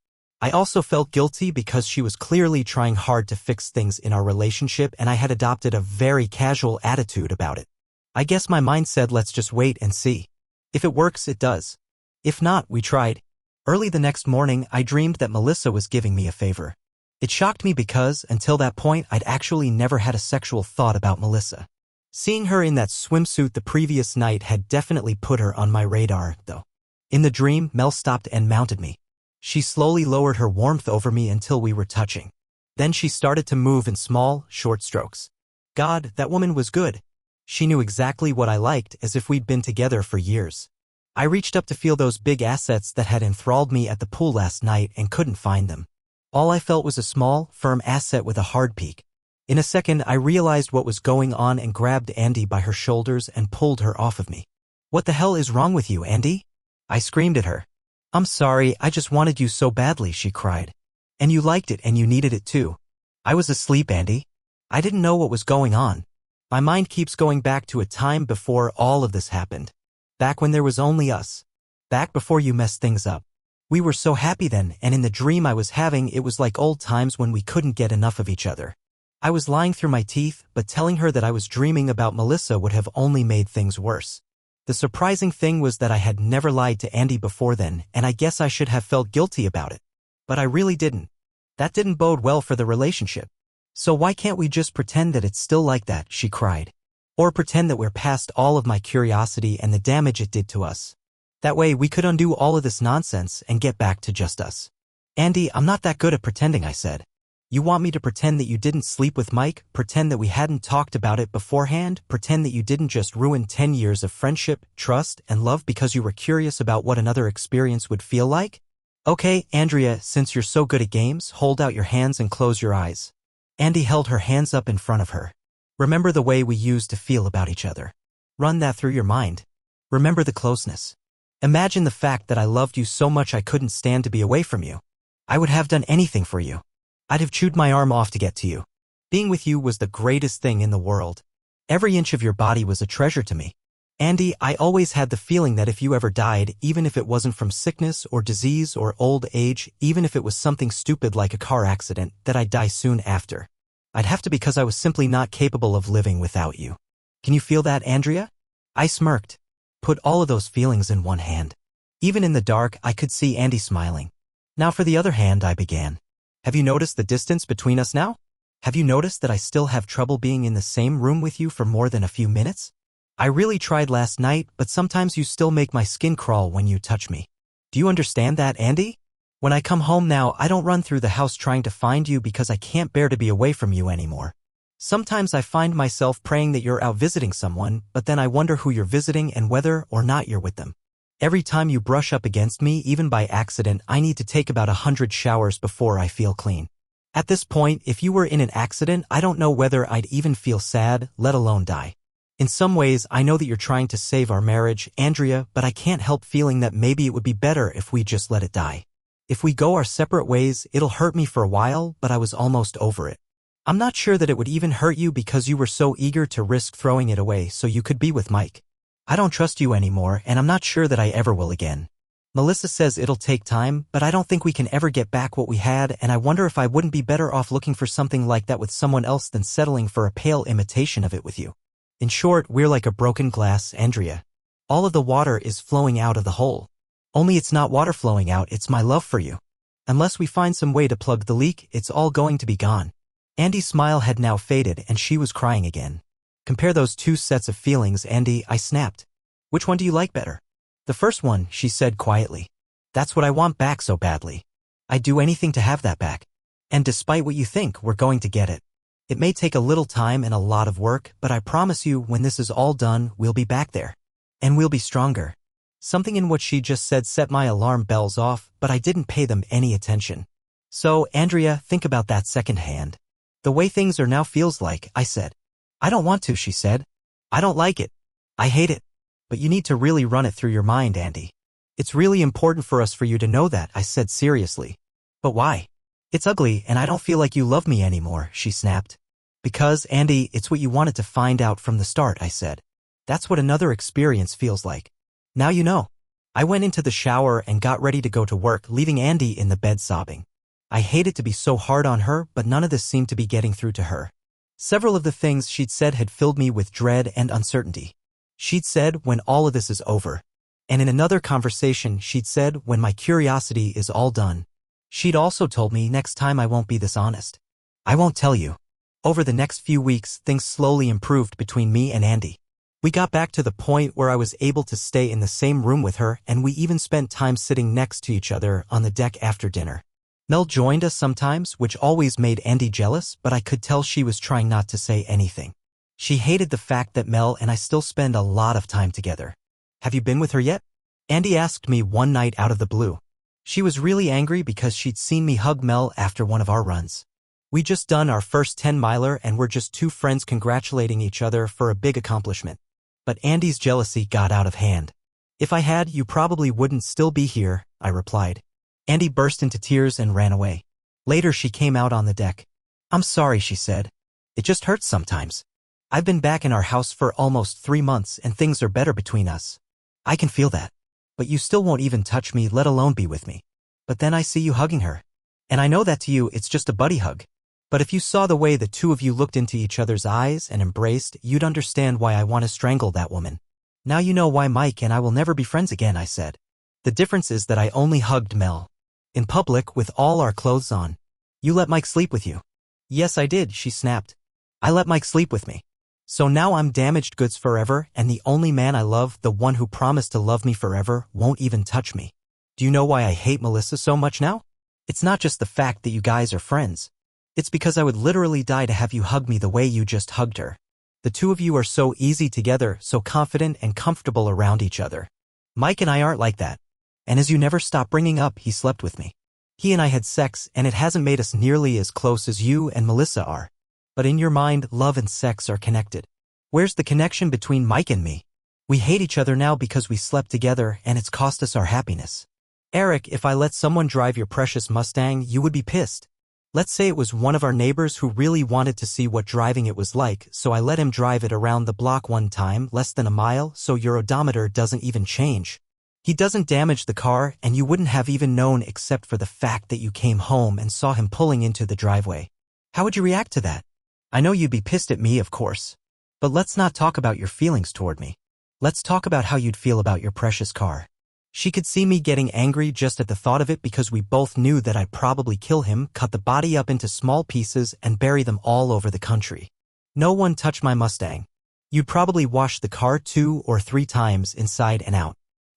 I also felt guilty because she was clearly trying hard to fix things in our relationship and I had adopted a very casual attitude about it. I guess my mind said let's just wait and see. If it works, it does. If not, we tried. Early the next morning, I dreamed that Melissa was giving me a favor. It shocked me because, until that point, I'd actually never had a sexual thought about Melissa. Seeing her in that swimsuit the previous night had definitely put her on my radar, though. In the dream, Mel stopped and mounted me. She slowly lowered her warmth over me until we were touching. Then she started to move in small, short strokes. God, that woman was good. She knew exactly what I liked, as if we'd been together for years. I reached up to feel those big assets that had enthralled me at the pool last night and couldn't find them. All I felt was a small, firm asset with a hard peak. In a second, I realized what was going on and grabbed Andy by her shoulders and pulled her off of me. "What the hell is wrong with you, Andy?" I screamed at her. "I'm sorry, I just wanted you so badly," she cried. "And you liked it and you needed it too." "I was asleep, Andy. I didn't know what was going on. My mind keeps going back to a time before all of this happened. Back when there was only us. Back before you messed things up. We were so happy then, and in the dream I was having it was like old times when we couldn't get enough of each other." I was lying through my teeth, but telling her that I was dreaming about Melissa would have only made things worse. The surprising thing was that I had never lied to Andy before then, and I guess I should have felt guilty about it. But I really didn't. That didn't bode well for the relationship. "So why can't we just pretend that it's still like that?" she cried. "Or pretend that we're past all of my curiosity and the damage it did to us. That way we could undo all of this nonsense and get back to just us." "Andy, I'm not that good at pretending," I said. "You want me to pretend that you didn't sleep with Mike, pretend that we hadn't talked about it beforehand, pretend that you didn't just ruin 10 years of friendship, trust, and love because you were curious about what another experience would feel like? Okay, Andrea, since you're so good at games, hold out your hands and close your eyes." Andy held her hands up in front of her. "Remember the way we used to feel about each other. Run that through your mind. Remember the closeness. Imagine the fact that I loved you so much I couldn't stand to be away from you. I would have done anything for you. I'd have chewed my arm off to get to you. Being with you was the greatest thing in the world. Every inch of your body was a treasure to me. Andy, I always had the feeling that if you ever died, even if it wasn't from sickness or disease or old age, even if it was something stupid like a car accident, that I'd die soon after. I'd have to because I was simply not capable of living without you. Can you feel that, Andrea?" I smirked. Put all of those feelings in one hand. Even in the dark, I could see Andy smiling. "Now for the other hand," I began. "Have you noticed the distance between us now? Have you noticed that I still have trouble being in the same room with you for more than a few minutes? I really tried last night, but sometimes you still make my skin crawl when you touch me. Do you understand that, Andy? When I come home now, I don't run through the house trying to find you because I can't bear to be away from you anymore. Sometimes I find myself praying that you're out visiting someone, but then I wonder who you're visiting and whether or not you're with them. Every time you brush up against me, even by accident, I need to take about 100 showers before I feel clean. At this point, if you were in an accident, I don't know whether I'd even feel sad, let alone die. In some ways, I know that you're trying to save our marriage, Andrea, but I can't help feeling that maybe it would be better if we just let it die. If we go our separate ways, it'll hurt me for a while, but I was almost over it. I'm not sure that it would even hurt you because you were so eager to risk throwing it away so you could be with Mike. I don't trust you anymore, and I'm not sure that I ever will again. Melissa says it'll take time, but I don't think we can ever get back what we had, and I wonder if I wouldn't be better off looking for something like that with someone else than settling for a pale imitation of it with you. In short, we're like a broken glass, Andrea. All of the water is flowing out of the hole. Only it's not water flowing out, it's my love for you. Unless we find some way to plug the leak, it's all going to be gone." Andy's smile had now faded, and she was crying again. "Compare those two sets of feelings, Andy," I snapped. "Which one do you like better?" "The first one," she said quietly. "That's what I want back so badly. I'd do anything to have that back. And despite what you think, we're going to get it. It may take a little time and a lot of work, but I promise you, when this is all done, we'll be back there. And we'll be stronger." Something in what she just said set my alarm bells off, but I didn't pay them any attention. "So, Andrea, think about that second hand. The way things are now feels like," I said. "I don't want to," she said. "I don't like it. I hate it. But you need to really run it through your mind, Andy. It's really important for us for you to know that," I said seriously. "But why?" "It's ugly, and I don't feel like you love me anymore," she snapped. "Because, Andy, it's what you wanted to find out from the start," I said. "That's what another experience feels like. Now you know." I went into the shower and got ready to go to work, leaving Andy in the bed sobbing. I hated to be so hard on her, but none of this seemed to be getting through to her. Several of the things she'd said had filled me with dread and uncertainty. She'd said, when all of this is over. And in another conversation, she'd said, when my curiosity is all done. She'd also told me, next time I won't be this honest. I won't tell you. Over the next few weeks, things slowly improved between me and Andy. We got back to the point where I was able to stay in the same room with her, and we even spent time sitting next to each other on the deck after dinner. Mel joined us sometimes, which always made Andy jealous, but I could tell she was trying not to say anything. She hated the fact that Mel and I still spend a lot of time together. Have you been with her yet? Andy asked me one night out of the blue. She was really angry because she'd seen me hug Mel after one of our runs. We just done our first 10-miler and we're just two friends congratulating each other for a big accomplishment. But Andy's jealousy got out of hand. If I had, you probably wouldn't still be here, I replied. Andy burst into tears and ran away. Later she came out on the deck. I'm sorry, she said. It just hurts sometimes. I've been back in our house for almost 3 months and things are better between us. I can feel that. But you still won't even touch me, let alone be with me. But then I see you hugging her. And I know that to you it's just a buddy hug. But if you saw the way the two of you looked into each other's eyes and embraced, you'd understand why I want to strangle that woman. Now you know why Mike and I will never be friends again, I said. The difference is that I only hugged Mel. In public, with all our clothes on. You let Mike sleep with you. Yes, I did, she snapped. I let Mike sleep with me. So now I'm damaged goods forever, and the only man I love, the one who promised to love me forever, won't even touch me. Do you know why I hate Melissa so much now? It's not just the fact that you guys are friends. It's because I would literally die to have you hug me the way you just hugged her. The two of you are so easy together, so confident and comfortable around each other. Mike and I aren't like that. And as you never stop bringing up, he slept with me. He and I had sex, and it hasn't made us nearly as close as you and Melissa are. But in your mind, love and sex are connected. Where's the connection between Mike and me? We hate each other now because we slept together, and it's cost us our happiness. Eric, if I let someone drive your precious Mustang, you would be pissed. Let's say it was one of our neighbors who really wanted to see what driving it was like, so I let him drive it around the block one time, less than a mile, so your odometer doesn't even change. He doesn't damage the car, and you wouldn't have even known except for the fact that you came home and saw him pulling into the driveway. How would you react to that? I know you'd be pissed at me, of course. But let's not talk about your feelings toward me. Let's talk about how you'd feel about your precious car. She could see me getting angry just at the thought of it because we both knew that I'd probably kill him, cut the body up into small pieces, and bury them all over the country. No one touched my Mustang. You'd probably wash the car 2 or 3 times inside and out.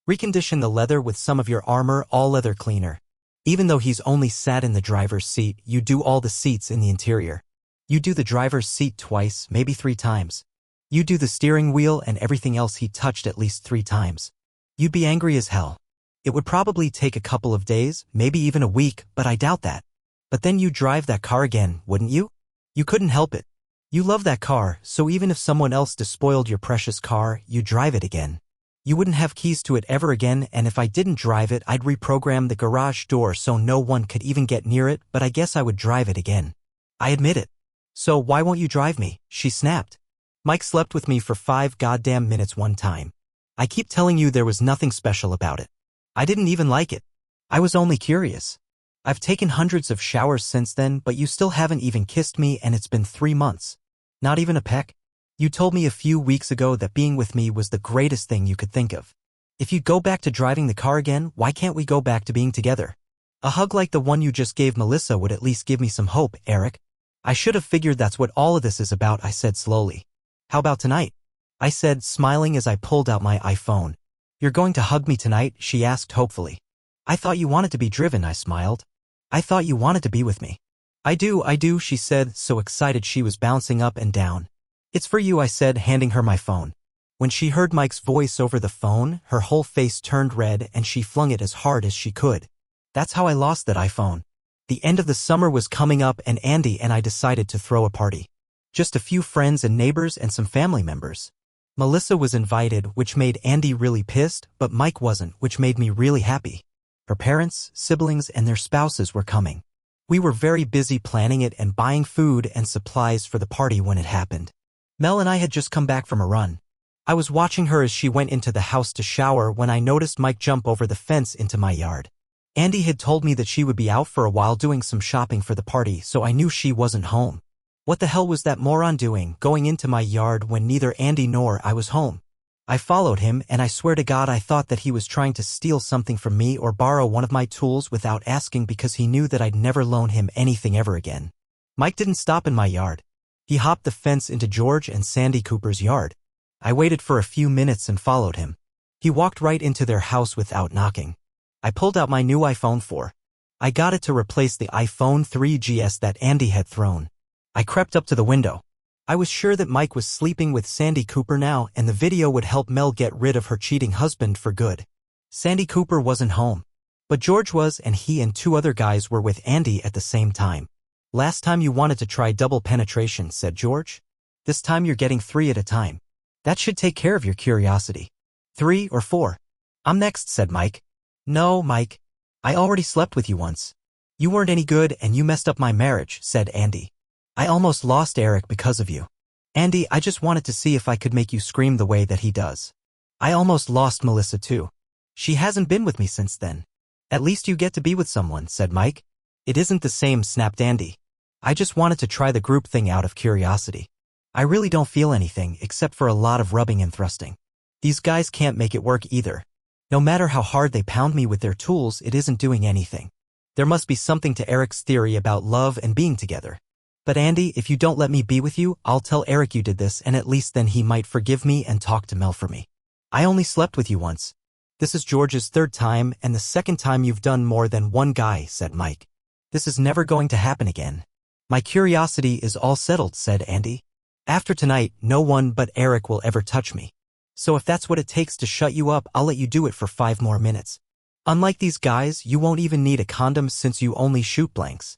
Recondition the leather with some of your Armor all-leather cleaner. Even though he's only sat in the driver's seat, you do all the seats in the interior. You do the driver's seat twice, maybe 3 times. You do the steering wheel and everything else he touched at least 3 times. You'd be angry as hell. It would probably take a couple of days, maybe even a week, but I doubt that. But then you'd drive that car again, wouldn't you? You couldn't help it. You love that car, so even if someone else despoiled your precious car, you'd drive it again. You wouldn't have keys to it ever again, and if I didn't drive it, I'd reprogram the garage door so no one could even get near it, but I guess I would drive it again. I admit it. So why won't you drive me? She snapped. Mike slept with me for 5 goddamn minutes one time. I keep telling you there was nothing special about it. I didn't even like it. I was only curious. I've taken hundreds of showers since then, but you still haven't even kissed me, and it's been 3 months. Not even a peck? You told me a few weeks ago that being with me was the greatest thing you could think of. If you'd go back to driving the car again, why can't we go back to being together? A hug like the one you just gave Melissa would at least give me some hope, Eric. I should have figured that's what all of this is about, I said slowly. How about tonight? I said, smiling as I pulled out my iPhone. You're going to hug me tonight? She asked hopefully. I thought you wanted to be driven, I smiled. I thought you wanted to be with me. I do, she said, so excited she was bouncing up and down. It's for you, I said, handing her my phone. When she heard Mike's voice over the phone, her whole face turned red and she flung it as hard as she could. That's how I lost that iPhone. The end of the summer was coming up and Andy and I decided to throw a party. Just a few friends and neighbors and some family members. Melissa was invited, which made Andy really pissed, but Mike wasn't, which made me really happy. Her parents, siblings, and their spouses were coming. We were very busy planning it and buying food and supplies for the party when it happened. Mel and I had just come back from a run. I was watching her as she went into the house to shower when I noticed Mike jump over the fence into my yard. Andy had told me that she would be out for a while doing some shopping for the party, so I knew she wasn't home. What the hell was that moron doing, going into my yard when neither Andy nor I was home? I followed him, and I swear to God I thought that he was trying to steal something from me or borrow one of my tools without asking because he knew that I'd never loan him anything ever again. Mike didn't stop in my yard. He hopped the fence into George and Sandy Cooper's yard. I waited for a few minutes and followed him. He walked right into their house without knocking. I pulled out my new iPhone 4. I got it to replace the iPhone 3GS that Andy had thrown. I crept up to the window. I was sure that Mike was sleeping with Sandy Cooper now, and the video would help Mel get rid of her cheating husband for good. Sandy Cooper wasn't home. But George was, and he and 2 other guys were with Andy at the same time. "Last time you wanted to try double penetration," said George. "This time you're getting 3 at a time. That should take care of your curiosity." 3 or 4. "I'm next," said Mike. "No, Mike. I already slept with you once. You weren't any good and you messed up my marriage," said Andy. "I almost lost Eric because of you. Andy, I just wanted to see if I could make you scream the way that he does. I almost lost Melissa too. She hasn't been with me since then." "At least you get to be with someone," said Mike. "It isn't the same," snapped Andy. "I just wanted to try the group thing out of curiosity. I really don't feel anything except for a lot of rubbing and thrusting. These guys can't make it work either. No matter how hard they pound me with their tools, it isn't doing anything. There must be something to Eric's theory about love and being together. But Andy, if you don't let me be with you, I'll tell Eric you did this, and at least then he might forgive me and talk to Mel for me. I only slept with you once. This is George's 3rd time and the 2nd time you've done more than one guy," said Mike. "This is never going to happen again." "My curiosity is all settled," said Andy. "After tonight, no one but Eric will ever touch me. So if that's what it takes to shut you up, I'll let you do it for 5 more minutes. Unlike these guys, you won't even need a condom since you only shoot blanks."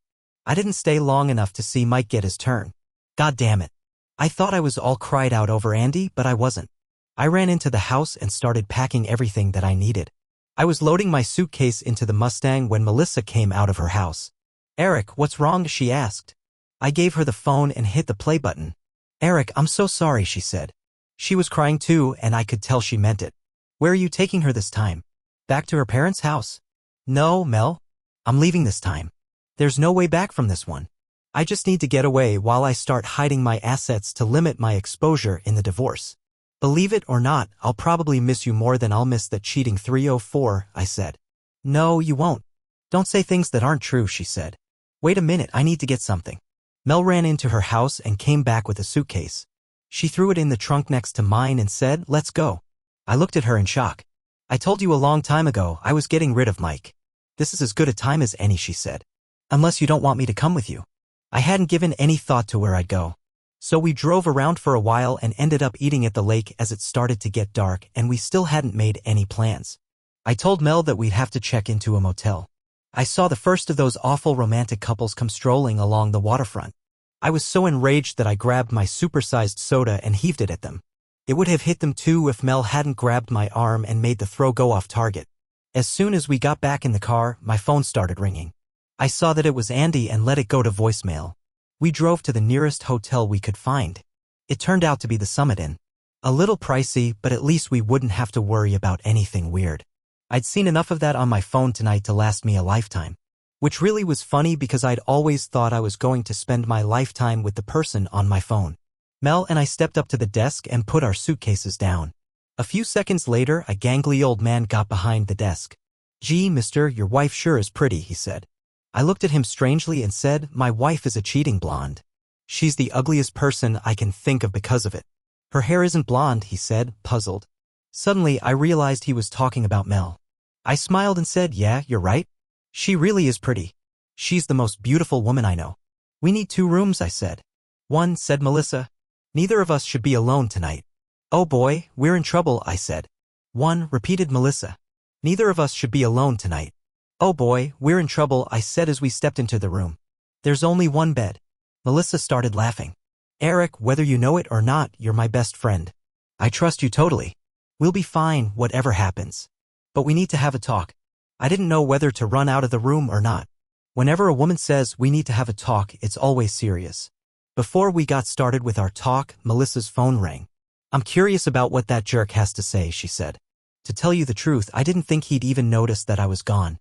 I didn't stay long enough to see Mike get his turn. God damn it. I thought I was all cried out over Andy, but I wasn't. I ran into the house and started packing everything that I needed. I was loading my suitcase into the Mustang when Melissa came out of her house. "Eric, what's wrong?" she asked. I gave her the phone and hit the play button. "Eric, I'm so sorry," she said. She was crying too, and I could tell she meant it. "Where are you taking her this time? Back to her parents' house?" "No, Mel. I'm leaving this time. There's no way back from this one. I just need to get away while I start hiding my assets to limit my exposure in the divorce. Believe it or not, I'll probably miss you more than I'll miss that cheating 304, I said. "No, you won't. Don't say things that aren't true," she said. "Wait a minute, I need to get something." Mel ran into her house and came back with a suitcase. She threw it in the trunk next to mine and said, "Let's go." I looked at her in shock. "I told you a long time ago I was getting rid of Mike. This is as good a time as any," she said. "Unless you don't want me to come with you." I hadn't given any thought to where I'd go. So we drove around for a while and ended up eating at the lake as it started to get dark, and we still hadn't made any plans. I told Mel that we'd have to check into a motel. I saw the first of those awful romantic couples come strolling along the waterfront. I was so enraged that I grabbed my supersized soda and heaved it at them. It would have hit them too if Mel hadn't grabbed my arm and made the throw go off target. As soon as we got back in the car, my phone started ringing. I saw that it was Andy and let it go to voicemail. We drove to the nearest hotel we could find. It turned out to be the Summit Inn. A little pricey, but at least we wouldn't have to worry about anything weird. I'd seen enough of that on my phone tonight to last me a lifetime. Which really was funny because I'd always thought I was going to spend my lifetime with the person on my phone. Mel and I stepped up to the desk and put our suitcases down. A few seconds later, a gangly old man got behind the desk. "Gee, mister, your wife sure is pretty," he said. I looked at him strangely and said, "My wife is a cheating blonde. She's the ugliest person I can think of because of it." "Her hair isn't blonde," he said, puzzled. Suddenly, I realized he was talking about Mel. I smiled and said, "Yeah, you're right. She really is pretty. She's the most beautiful woman I know." "We need 2 rooms," I said. "One," said Melissa. "Neither of us should be alone tonight." "Oh boy, we're in trouble," I said. "One," repeated Melissa. "Neither of us should be alone tonight." "Oh boy, we're in trouble," I said as we stepped into the room. "There's only one bed." Melissa started laughing. "Eric, whether you know it or not, you're my best friend. I trust you totally. We'll be fine, whatever happens. But we need to have a talk." I didn't know whether to run out of the room or not. Whenever a woman says we need to have a talk, it's always serious. Before we got started with our talk, Melissa's phone rang. "I'm curious about what that jerk has to say," she said. To tell you the truth, I didn't think he'd even notice that I was gone.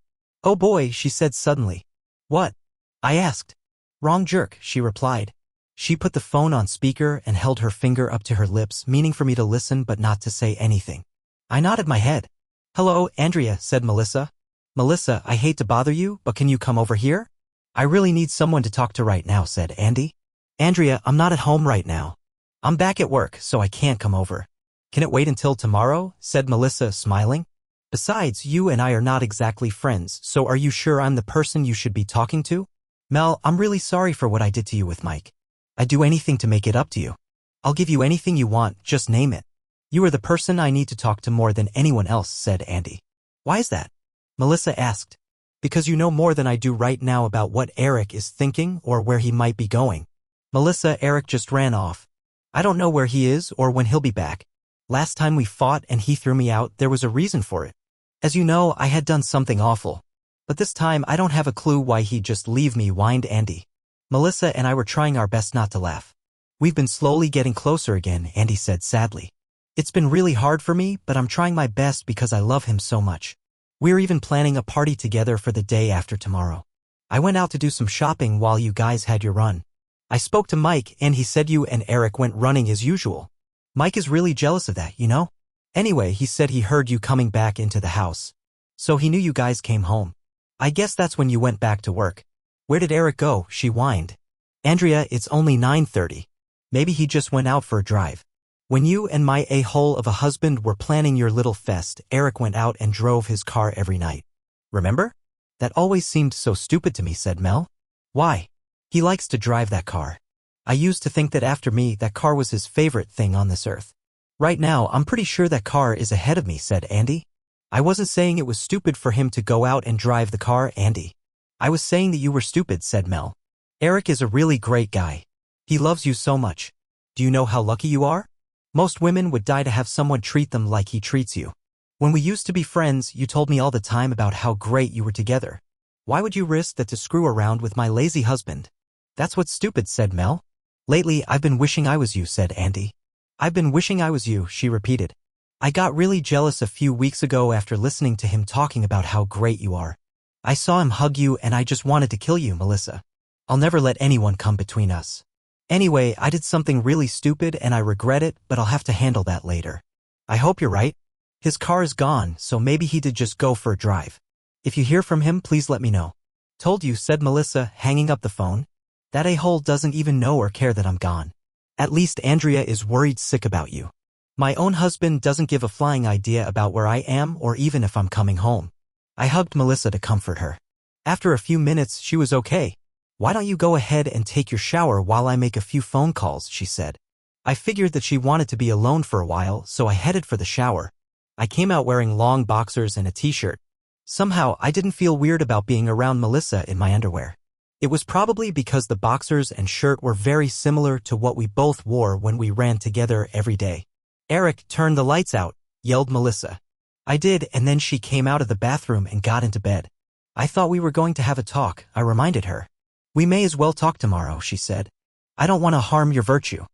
Oh boy, she said suddenly. What? I asked. Wrong jerk, she replied. She put the phone on speaker and held her finger up to her lips, meaning for me to listen but not to say anything. I nodded my head. Hello, Andrea, said Melissa. Melissa, I hate to bother you, but can you come over here? I really need someone to talk to right now, said Andy. Andrea, I'm not at home right now. I'm back at work, so I can't come over. Can it wait until tomorrow? Said Melissa, smiling. Besides, you and I are not exactly friends, so are you sure I'm the person you should be talking to? Mel, I'm really sorry for what I did to you with Mike. I'd do anything to make it up to you. I'll give you anything you want, just name it. You are the person I need to talk to more than anyone else, said Andy. Why is that? Melissa asked. Because you know more than I do right now about what Eric is thinking or where he might be going. Melissa, Eric just ran off. I don't know where he is or when he'll be back. Last time we fought and he threw me out, there was a reason for it. As you know, I had done something awful. But this time I don't have a clue why he'd just leave me, whined Andy. Melissa and I were trying our best not to laugh. We've been slowly getting closer again, Andy said sadly. It's been really hard for me, but I'm trying my best because I love him so much. We're even planning a party together for the day after tomorrow. I went out to do some shopping while you guys had your run. I spoke to Mike and he said you and Eric went running as usual. Mike is really jealous of that, you know? Anyway, he said he heard you coming back into the house. So he knew you guys came home. I guess that's when you went back to work. Where did Eric go? She whined. Andrea, it's only 9:30. Maybe he just went out for a drive. When you and my a-hole of a husband were planning your little fest, Eric went out and drove his car every night. Remember? That always seemed so stupid to me, said Mel. Why? He likes to drive that car. I used to think that after me, that car was his favorite thing on this earth. Right now, I'm pretty sure that car is ahead of me, said Andy. I wasn't saying it was stupid for him to go out and drive the car, Andy. I was saying that you were stupid, said Mel. Eric is a really great guy. He loves you so much. Do you know how lucky you are? Most women would die to have someone treat them like he treats you. When we used to be friends, you told me all the time about how great you were together. Why would you risk that to screw around with my lazy husband? That's what's stupid, said Mel. Lately, I've been wishing I was you, said Andy. I've been wishing I was you, she repeated. I got really jealous a few weeks ago after listening to him talking about how great you are. I saw him hug you and I just wanted to kill you, Melissa. I'll never let anyone come between us. Anyway, I did something really stupid and I regret it, but I'll have to handle that later. I hope you're right. His car is gone, so maybe he did just go for a drive. If you hear from him, please let me know. Told you, said Melissa, hanging up the phone. That a-hole doesn't even know or care that I'm gone. At least Andrea is worried sick about you. My own husband doesn't give a flying idea about where I am or even if I'm coming home. I hugged Melissa to comfort her. After a few minutes, she was okay. Why don't you go ahead and take your shower while I make a few phone calls, she said. I figured that she wanted to be alone for a while, so I headed for the shower. I came out wearing long boxers and a t-shirt. Somehow, I didn't feel weird about being around Melissa in my underwear. It was probably because the boxers and shirt were very similar to what we both wore when we ran together every day. Eric, turn the lights out, yelled Melissa. I did, and then she came out of the bathroom and got into bed. I thought we were going to have a talk, I reminded her. We may as well talk tomorrow, she said. I don't want to harm your virtue.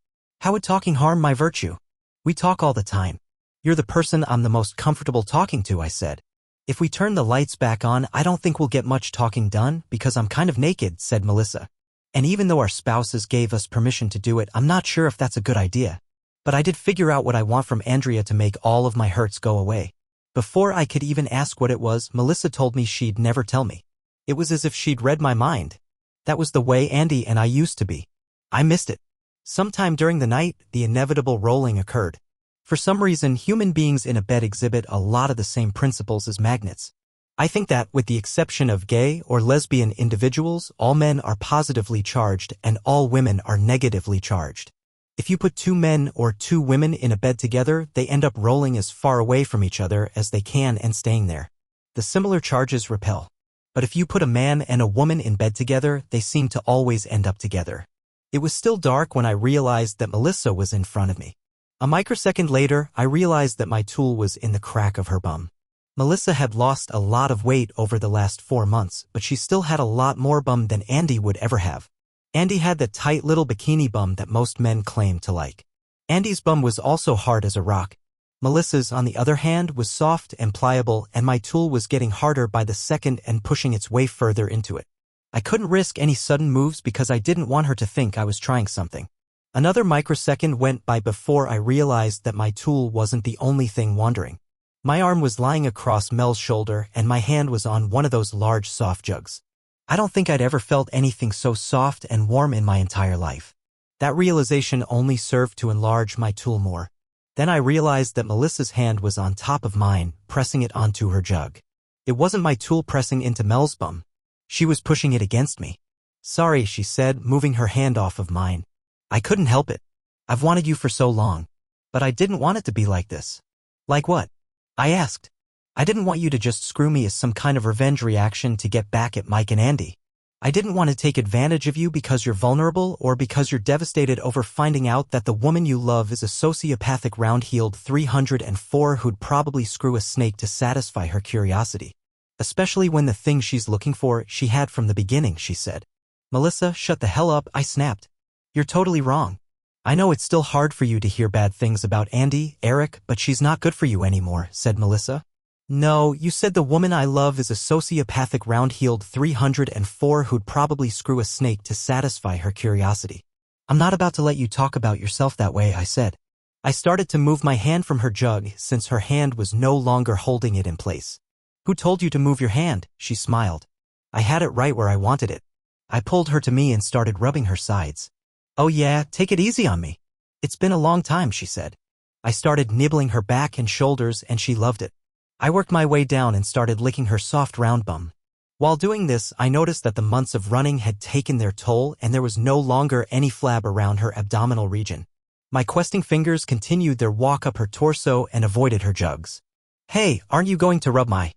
How would talking harm my virtue? We talk all the time. You're the person I'm the most comfortable talking to, I said. If we turn the lights back on, I don't think we'll get much talking done because I'm kind of naked, said Melissa. And even though our spouses gave us permission to do it, I'm not sure if that's a good idea. But I did figure out what I want from Andrea to make all of my hurts go away. Before I could even ask what it was, Melissa told me she'd never tell me. It was as if she'd read my mind. That was the way Andy and I used to be. I missed it. Sometime during the night, the inevitable rolling occurred. For some reason, human beings in a bed exhibit a lot of the same principles as magnets. I think that, with the exception of gay or lesbian individuals, all men are positively charged and all women are negatively charged. If you put two men or two women in a bed together, they end up rolling as far away from each other as they can and staying there. The similar charges repel. But if you put a man and a woman in bed together, they seem to always end up together. It was still dark when I realized that Melissa was in front of me. A microsecond later, I realized that my tool was in the crack of her bum. Melissa had lost a lot of weight over the last 4 months, but she still had a lot more bum than Andy would ever have. Andy had that tight little bikini bum that most men claim to like. Andy's bum was also hard as a rock. Melissa's, on the other hand, was soft and pliable, and my tool was getting harder by the second and pushing its way further into it. I couldn't risk any sudden moves because I didn't want her to think I was trying something. Another microsecond went by before I realized that my tool wasn't the only thing wandering. My arm was lying across Mel's shoulder, and my hand was on one of those large soft jugs. I don't think I'd ever felt anything so soft and warm in my entire life. That realization only served to enlarge my tool more. Then I realized that Melissa's hand was on top of mine, pressing it onto her jug. It wasn't my tool pressing into Mel's bum. She was pushing it against me. "Sorry," she said, moving her hand off of mine. "I couldn't help it. I've wanted you for so long. But I didn't want it to be like this." "Like what?" I asked. "I didn't want you to just screw me as some kind of revenge reaction to get back at Mike and Andy. I didn't want to take advantage of you because you're vulnerable or because you're devastated over finding out that the woman you love is a sociopathic round-heeled 304 who'd probably screw a snake to satisfy her curiosity. Especially when the thing she's looking for she had from the beginning," she said. "Melissa, shut the hell up," I snapped. "You're totally wrong. I know it's still hard for you to hear bad things about Andy, Eric, but she's not good for you anymore," said Melissa. "No, you said the woman I love is a sociopathic round-heeled 304 who'd probably screw a snake to satisfy her curiosity. I'm not about to let you talk about yourself that way," I said. I started to move my hand from her jug since her hand was no longer holding it in place. "Who told you to move your hand?" she smiled. "I had it right where I wanted it." I pulled her to me and started rubbing her sides. "Oh yeah, take it easy on me. It's been a long time," she said. I started nibbling her back and shoulders, and she loved it. I worked my way down and started licking her soft round bum. While doing this, I noticed that the months of running had taken their toll and there was no longer any flab around her abdominal region. My questing fingers continued their walk up her torso and avoided her jugs. "Hey, aren't you going to rub my—"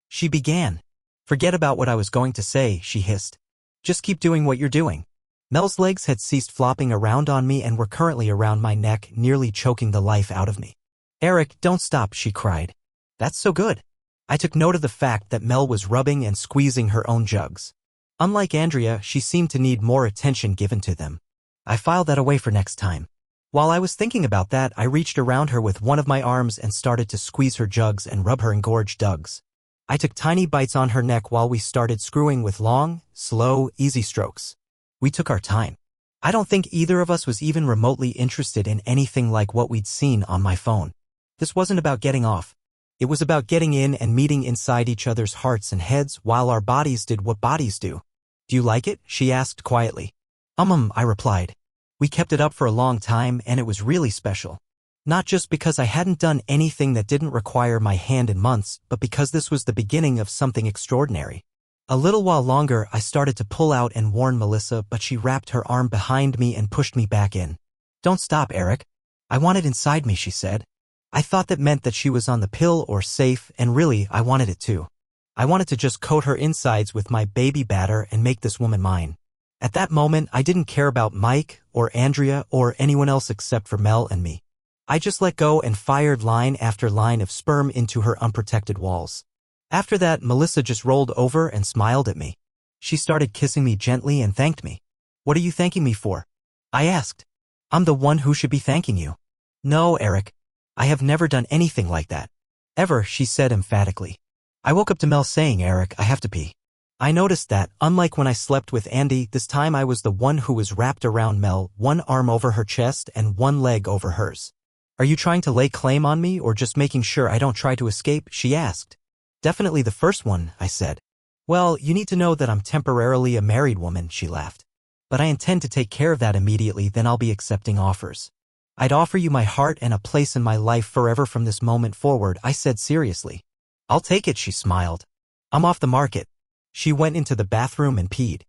she began. "Forget about what I was going to say," she hissed. "Just keep doing what you're doing." Mel's legs had ceased flopping around on me and were currently around my neck, nearly choking the life out of me. "Eric, don't stop," she cried. "That's so good." I took note of the fact that Mel was rubbing and squeezing her own jugs. Unlike Andrea, she seemed to need more attention given to them. I filed that away for next time. While I was thinking about that, I reached around her with one of my arms and started to squeeze her jugs and rub her engorged jugs. I took tiny bites on her neck while we started screwing with long, slow, easy strokes. We took our time. I don't think either of us was even remotely interested in anything like what we'd seen on my phone. This wasn't about getting off. It was about getting in and meeting inside each other's hearts and heads while our bodies did what bodies do. "Do you like it?" she asked quietly. I replied. We kept it up for a long time, and it was really special. Not just because I hadn't done anything that didn't require my hand in months, but because this was the beginning of something extraordinary. A little while longer, I started to pull out and warn Melissa, but she wrapped her arm behind me and pushed me back in. "Don't stop, Eric. I want it inside me," she said. I thought that meant that she was on the pill or safe, and really, I wanted it too. I wanted to just coat her insides with my baby batter and make this woman mine. At that moment, I didn't care about Mike or Andrea or anyone else except for Mel and me. I just let go and fired line after line of sperm into her unprotected walls. After that, Melissa just rolled over and smiled at me. She started kissing me gently and thanked me. "What are you thanking me for?" I asked. "I'm the one who should be thanking you." "No, Eric. I have never done anything like that. Ever," she said emphatically. I woke up to Mel saying, "Eric, I have to pee." I noticed that, unlike when I slept with Andy, this time I was the one who was wrapped around Mel, one arm over her chest and one leg over hers. "Are you trying to lay claim on me or just making sure I don't try to escape?" she asked. "Definitely the first one," I said. "Well, you need to know that I'm temporarily a married woman," she laughed. "But I intend to take care of that immediately, then I'll be accepting offers. I'd offer you my heart and a place in my life forever from this moment forward," I said seriously. "I'll take it," she smiled. "I'm off the market." She went into the bathroom and peed.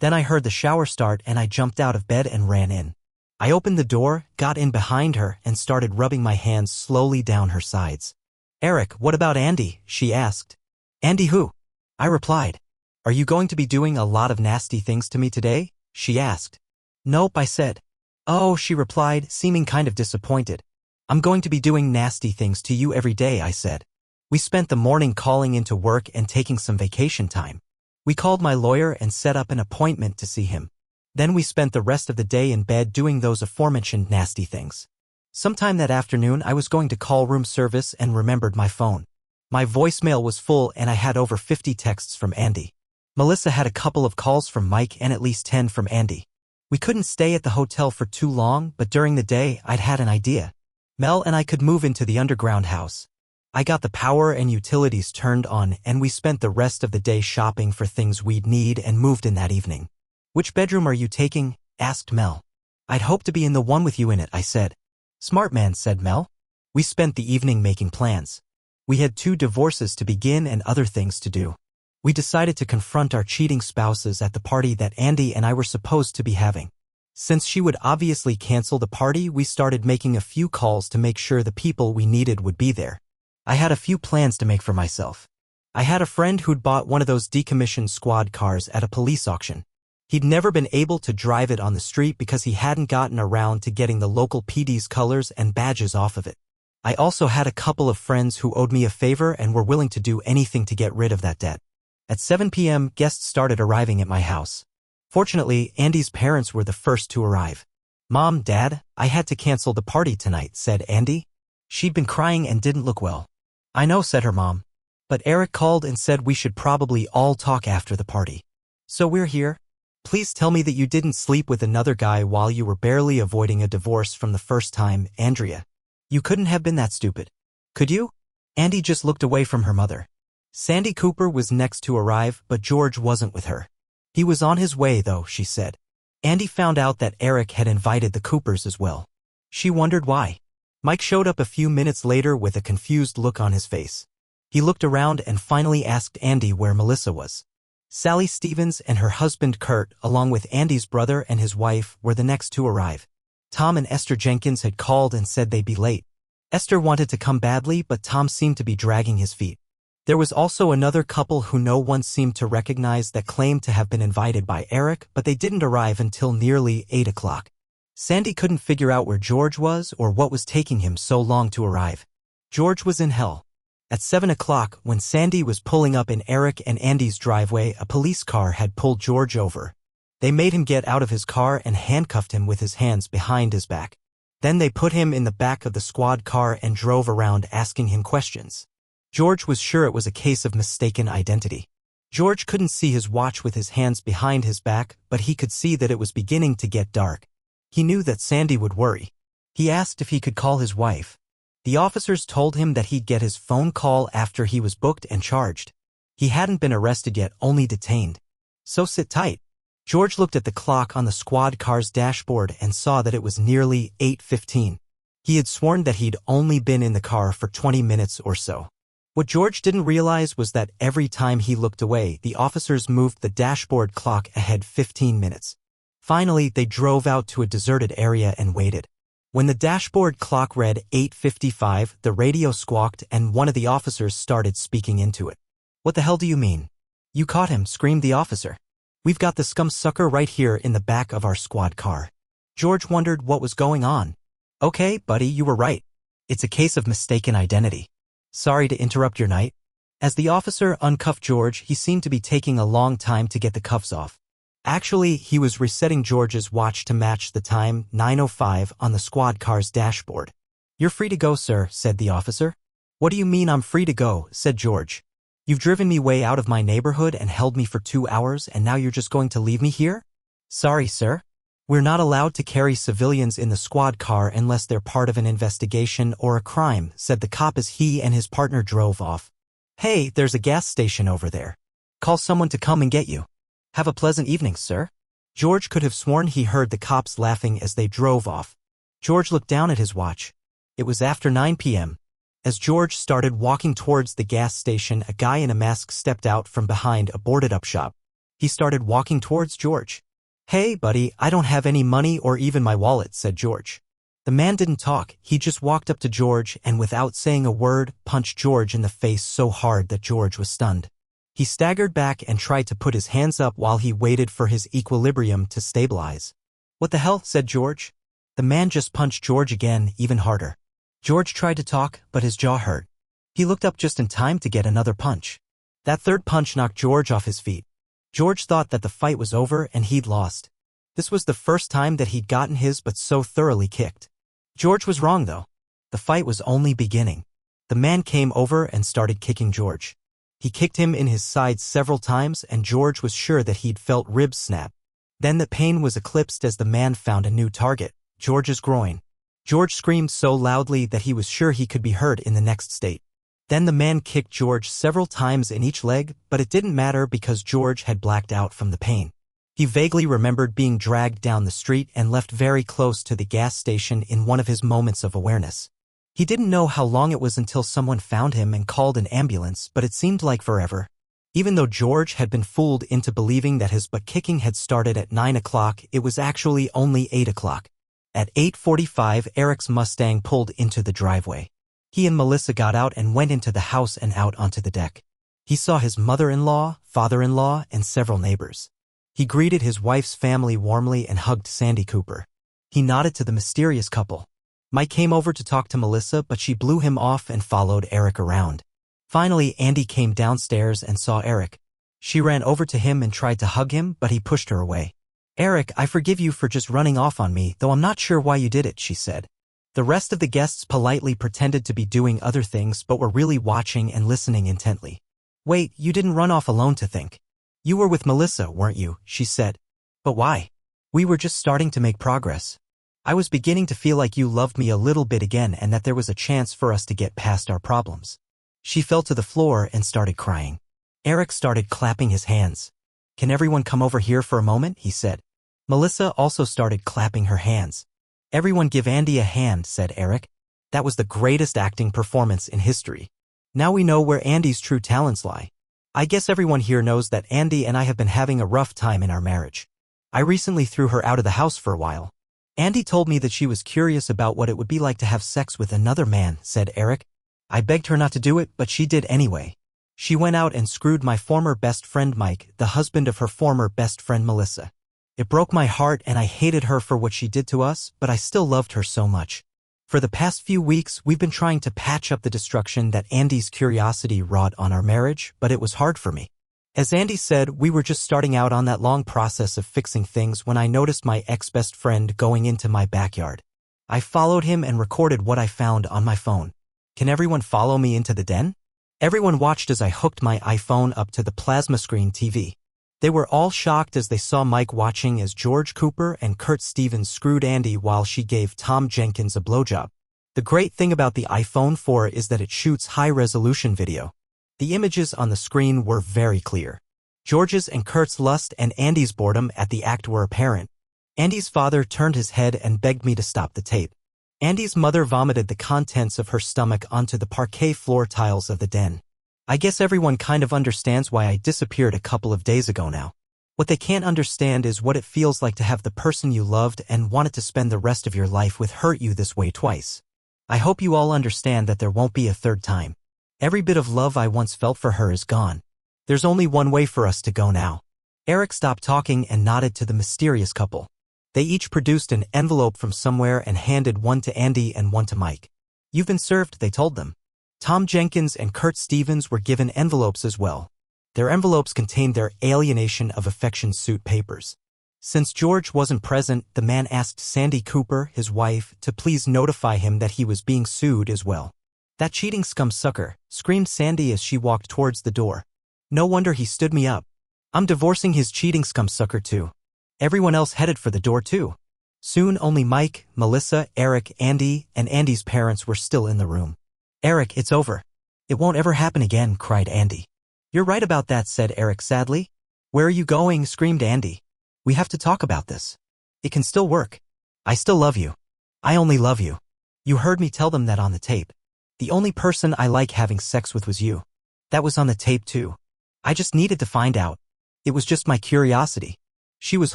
Then I heard the shower start and I jumped out of bed and ran in. I opened the door, got in behind her, and started rubbing my hands slowly down her sides. "Eric, what about Andy?" she asked. "Andy who?" I replied. "Are you going to be doing a lot of nasty things to me today?" she asked. "Nope," I said. "Oh," she replied, seeming kind of disappointed. "I'm going to be doing nasty things to you every day," I said. We spent the morning calling into work and taking some vacation time. We called my lawyer and set up an appointment to see him. Then we spent the rest of the day in bed doing those aforementioned nasty things. Sometime that afternoon I was going to call room service and remembered my phone. My voicemail was full and I had over 50 texts from Andy. Melissa had a couple of calls from Mike and at least 10 from Andy. We couldn't stay at the hotel for too long, but during the day I'd had an idea. Mel and I could move into the underground house. I got the power and utilities turned on and we spent the rest of the day shopping for things we'd need and moved in that evening. "Which bedroom are you taking?" asked Mel. "I'd hope to be in the one with you in it," I said. "Smart man," said Mel. We spent the evening making plans. We had 2 divorces to begin and other things to do. We decided to confront our cheating spouses at the party that Andy and I were supposed to be having. Since she would obviously cancel the party, we started making a few calls to make sure the people we needed would be there. I had a few plans to make for myself. I had a friend who'd bought one of those decommissioned squad cars at a police auction. He'd never been able to drive it on the street because he hadn't gotten around to getting the local PD's colors and badges off of it. I also had a couple of friends who owed me a favor and were willing to do anything to get rid of that debt. At 7 p.m., guests started arriving at my house. Fortunately, Andy's parents were the first to arrive. "Mom, Dad, I had to cancel the party tonight," said Andy. She'd been crying and didn't look well. "I know," said her mom. "But Eric called and said we should probably all talk after the party. So we're here. Please tell me that you didn't sleep with another guy while you were barely avoiding a divorce from the first time, Andrea. You couldn't have been that stupid. Could you?" Andy just looked away from her mother. Sandy Cooper was next to arrive, but George wasn't with her. "He was on his way, though," she said. Andy found out that Eric had invited the Coopers as well. She wondered why. Mike showed up a few minutes later with a confused look on his face. He looked around and finally asked Andy where Melissa was. Sally Stevens and her husband Kurt, along with Andy's brother and his wife, were the next to arrive. Tom and Esther Jenkins had called and said they'd be late. Esther wanted to come badly, but Tom seemed to be dragging his feet. There was also another couple who no one seemed to recognize that claimed to have been invited by Eric, but they didn't arrive until nearly 8 o'clock. Sandy couldn't figure out where George was or what was taking him so long to arrive. George was in hell. At 7 o'clock, when Sandy was pulling up in Eric and Andy's driveway, a police car had pulled George over. They made him get out of his car and handcuffed him with his hands behind his back. Then they put him in the back of the squad car and drove around asking him questions. George was sure it was a case of mistaken identity. George couldn't see his watch with his hands behind his back, but he could see that it was beginning to get dark. He knew that Sandy would worry. He asked if he could call his wife. The officers told him that he'd get his phone call after he was booked and charged. He hadn't been arrested yet, only detained. So sit tight. George looked at the clock on the squad car's dashboard and saw that it was nearly 8:15. He had sworn that he'd only been in the car for 20 minutes or so. What George didn't realize was that every time he looked away, the officers moved the dashboard clock ahead 15 minutes. Finally, they drove out to a deserted area and waited. When the dashboard clock read 8:55, the radio squawked and one of the officers started speaking into it. "What the hell do you mean?" "You caught him," screamed the officer. "We've got the scum sucker right here in the back of our squad car." George wondered what was going on. "Okay, buddy, you were right. It's a case of mistaken identity. Sorry to interrupt your night." As the officer uncuffed George, he seemed to be taking a long time to get the cuffs off. Actually, he was resetting George's watch to match the time, 9:05, on the squad car's dashboard. "You're free to go, sir," said the officer. "What do you mean I'm free to go?" said George. "You've driven me way out of my neighborhood and held me for 2 hours, and now you're just going to leave me here?" "Sorry, sir. We're not allowed to carry civilians in the squad car unless they're part of an investigation or a crime," said the cop as he and his partner drove off. "Hey, there's a gas station over there. Call someone to come and get you." "Have a pleasant evening, sir." George could have sworn he heard the cops laughing as they drove off. George looked down at his watch. It was after 9 p.m. As George started walking towards the gas station, a guy in a mask stepped out from behind a boarded-up shop. He started walking towards George. "Hey, buddy, I don't have any money or even my wallet," said George. The man didn't talk. He just walked up to George and without saying a word, punched George in the face so hard that George was stunned. He staggered back and tried to put his hands up while he waited for his equilibrium to stabilize. "What the hell?" said George. The man just punched George again, even harder. George tried to talk, but his jaw hurt. He looked up just in time to get another punch. That third punch knocked George off his feet. George thought that the fight was over and he'd lost. This was the first time that he'd gotten his butt so thoroughly kicked. George was wrong, though. The fight was only beginning. The man came over and started kicking George. He kicked him in his side several times, and George was sure that he'd felt ribs snap. Then the pain was eclipsed as the man found a new target, George's groin. George screamed so loudly that he was sure he could be heard in the next state. Then the man kicked George several times in each leg, but it didn't matter because George had blacked out from the pain. He vaguely remembered being dragged down the street and left very close to the gas station in one of his moments of awareness. He didn't know how long it was until someone found him and called an ambulance, but it seemed like forever. Even though George had been fooled into believing that his butt kicking had started at 9 o'clock, it was actually only 8 o'clock. At 8:45, Eric's Mustang pulled into the driveway. He and Melissa got out and went into the house and out onto the deck. He saw his mother-in-law, father-in-law, and several neighbors. He greeted his wife's family warmly and hugged Sandy Cooper. He nodded to the mysterious couple. Mike came over to talk to Melissa, but she blew him off and followed Eric around. Finally, Andy came downstairs and saw Eric. She ran over to him and tried to hug him, but he pushed her away. "Eric, I forgive you for just running off on me, though I'm not sure why you did it," she said. The rest of the guests politely pretended to be doing other things but were really watching and listening intently. "Wait, you didn't run off alone to think. You were with Melissa, weren't you?" she said. "But why?" "We were just starting to make progress. I was beginning to feel like you loved me a little bit again and that there was a chance for us to get past our problems." She fell to the floor and started crying. Eric started clapping his hands. "Can everyone come over here for a moment?" he said. Melissa also started clapping her hands. "Everyone give Andy a hand," said Eric. That was the greatest acting performance in history. Now we know where Andy's true talents lie. I guess everyone here knows that Andy and I have been having a rough time in our marriage. I recently threw her out of the house for a while. Andy told me that she was curious about what it would be like to have sex with another man, said Eric. I begged her not to do it, but she did anyway. She went out and screwed my former best friend Mike, the husband of her former best friend Melissa. It broke my heart and I hated her for what she did to us, but I still loved her so much. For the past few weeks, we've been trying to patch up the destruction that Andy's curiosity wrought on our marriage, but it was hard for me. As Andy said, we were just starting out on that long process of fixing things when I noticed my ex-best friend going into my backyard. I followed him and recorded what I found on my phone. Can everyone follow me into the den? Everyone watched as I hooked my iPhone up to the plasma screen TV. They were all shocked as they saw Mike watching as George Cooper and Kurt Stevens screwed Andy while she gave Tom Jenkins a blowjob. The great thing about the iPhone 4 is that it shoots high-resolution video. The images on the screen were very clear. George's and Kurt's lust and Andy's boredom at the act were apparent. Andy's father turned his head and begged me to stop the tape. Andy's mother vomited the contents of her stomach onto the parquet floor tiles of the den. I guess everyone kind of understands why I disappeared a couple of days ago now. What they can't understand is what it feels like to have the person you loved and wanted to spend the rest of your life with hurt you this way twice. I hope you all understand that there won't be a third time. Every bit of love I once felt for her is gone. There's only one way for us to go now. Eric stopped talking and nodded to the mysterious couple. They each produced an envelope from somewhere and handed one to Andy and one to Mike. You've been served, they told them. Tom Jenkins and Kurt Stevens were given envelopes as well. Their envelopes contained their alienation of affection suit papers. Since George wasn't present, the man asked Sandy Cooper, his wife, to please notify him that he was being sued as well. That cheating scum sucker, screamed Sandy as she walked towards the door. No wonder he stood me up. I'm divorcing his cheating scum sucker too. Everyone else headed for the door too. Soon only Mike, Melissa, Eric, Andy, and Andy's parents were still in the room. Eric, it's over. It won't ever happen again, cried Andy. You're right about that, said Eric sadly. Where are you going, screamed Andy. We have to talk about this. It can still work. I still love you. I only love you. You heard me tell them that on the tape. The only person I like having sex with was you. That was on the tape too. I just needed to find out. It was just my curiosity. She was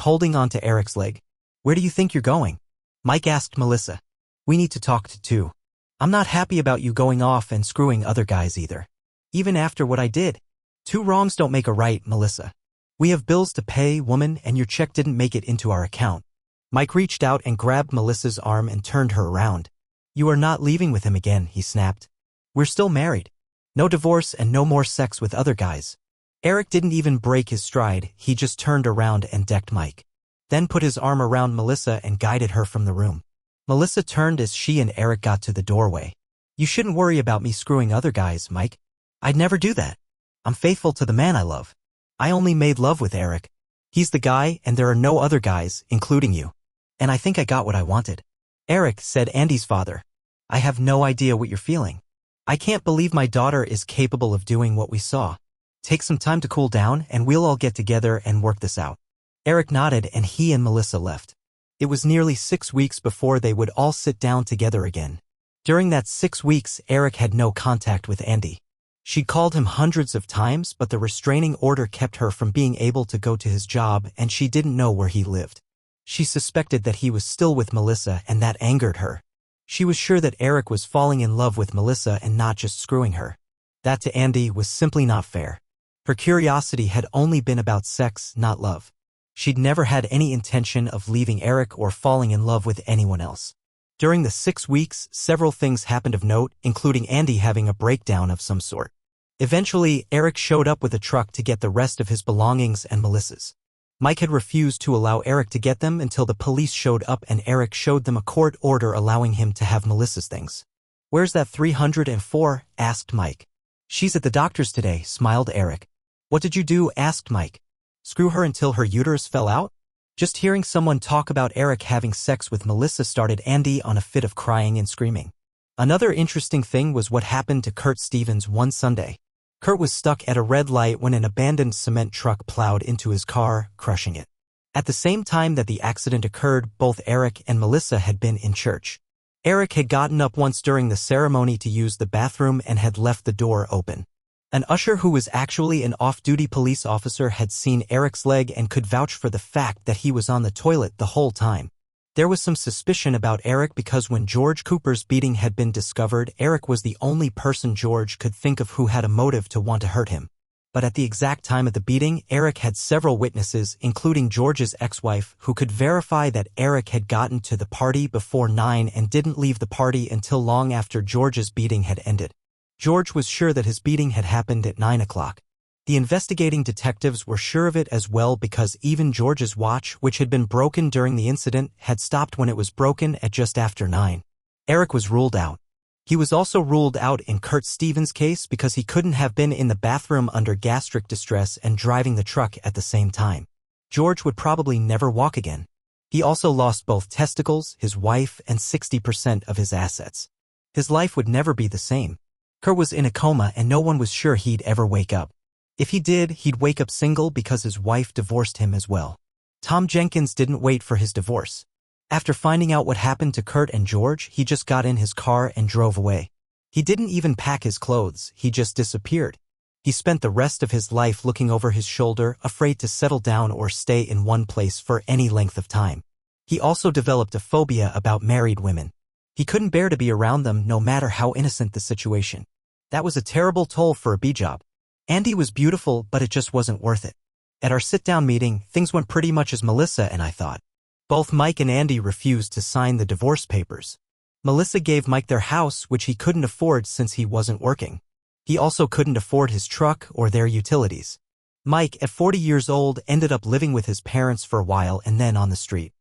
holding on to Eric's leg. Where do you think you're going? Mike asked Melissa. We need to talk too. I'm not happy about you going off and screwing other guys either. Even after what I did. 2 wrongs don't make a right, Melissa. We have bills to pay, woman, and your check didn't make it into our account. Mike reached out and grabbed Melissa's arm and turned her around. You are not leaving with him again, he snapped. We're still married. No divorce and no more sex with other guys. Eric didn't even break his stride, he just turned around and decked Mike. Then put his arm around Melissa and guided her from the room. Melissa turned as she and Eric got to the doorway. You shouldn't worry about me screwing other guys, Mike. I'd never do that. I'm faithful to the man I love. I only made love with Eric. He's the guy, and there are no other guys, including you. And I think I got what I wanted. Eric, said Andy's father. I have no idea what you're feeling. I can't believe my daughter is capable of doing what we saw. Take some time to cool down, and we'll all get together and work this out. Eric nodded, and he and Melissa left. It was nearly 6 weeks before they would all sit down together again. During that 6 weeks, Eric had no contact with Andy. She'd called him hundreds of times, but the restraining order kept her from being able to go to his job, and she didn't know where he lived. She suspected that he was still with Melissa, and that angered her. She was sure that Eric was falling in love with Melissa and not just screwing her. That to Andy was simply not fair. Her curiosity had only been about sex, not love. She'd never had any intention of leaving Eric or falling in love with anyone else. During the 6 weeks, several things happened of note, including Andy having a breakdown of some sort. Eventually, Eric showed up with a truck to get the rest of his belongings and Melissa's. Mike had refused to allow Eric to get them until the police showed up, and Eric showed them a court order allowing him to have Melissa's things. Where's that 304? Asked Mike. She's at the doctor's today, smiled Eric. What did you do? Asked Mike. Screw her until her uterus fell out? Just hearing someone talk about Eric having sex with Melissa started Andy on a fit of crying and screaming. Another interesting thing was what happened to Kurt Stevens one Sunday. Kurt was stuck at a red light when an abandoned cement truck plowed into his car, crushing it. At the same time that the accident occurred, both Eric and Melissa had been in church. Eric had gotten up once during the ceremony to use the bathroom and had left the door open. An usher who was actually an off-duty police officer had seen Eric's leg and could vouch for the fact that he was on the toilet the whole time. There was some suspicion about Eric because when George Cooper's beating had been discovered, Eric was the only person George could think of who had a motive to want to hurt him. But at the exact time of the beating, Eric had several witnesses, including George's ex-wife, who could verify that Eric had gotten to the party before 9 and didn't leave the party until long after George's beating had ended. George was sure that his beating had happened at 9 o'clock. The investigating detectives were sure of it as well because even George's watch, which had been broken during the incident, had stopped when it was broken at just after 9. Eric was ruled out. He was also ruled out in Kurt Stevens' case because he couldn't have been in the bathroom under gastric distress and driving the truck at the same time. George would probably never walk again. He also lost both testicles, his wife, and 60% of his assets. His life would never be the same. Kurt was in a coma and no one was sure he'd ever wake up. If he did, he'd wake up single because his wife divorced him as well. Tom Jenkins didn't wait for his divorce. After finding out what happened to Kurt and George, he just got in his car and drove away. He didn't even pack his clothes, he just disappeared. He spent the rest of his life looking over his shoulder, afraid to settle down or stay in one place for any length of time. He also developed a phobia about married women. He couldn't bear to be around them no matter how innocent the situation. That was a terrible toll for a B-job. Andy was beautiful, but it just wasn't worth it. At our sit-down meeting, things went pretty much as Melissa and I thought. Both Mike and Andy refused to sign the divorce papers. Melissa gave Mike their house, which he couldn't afford since he wasn't working. He also couldn't afford his truck or their utilities. Mike, at 40 years old, ended up living with his parents for a while and then on the street.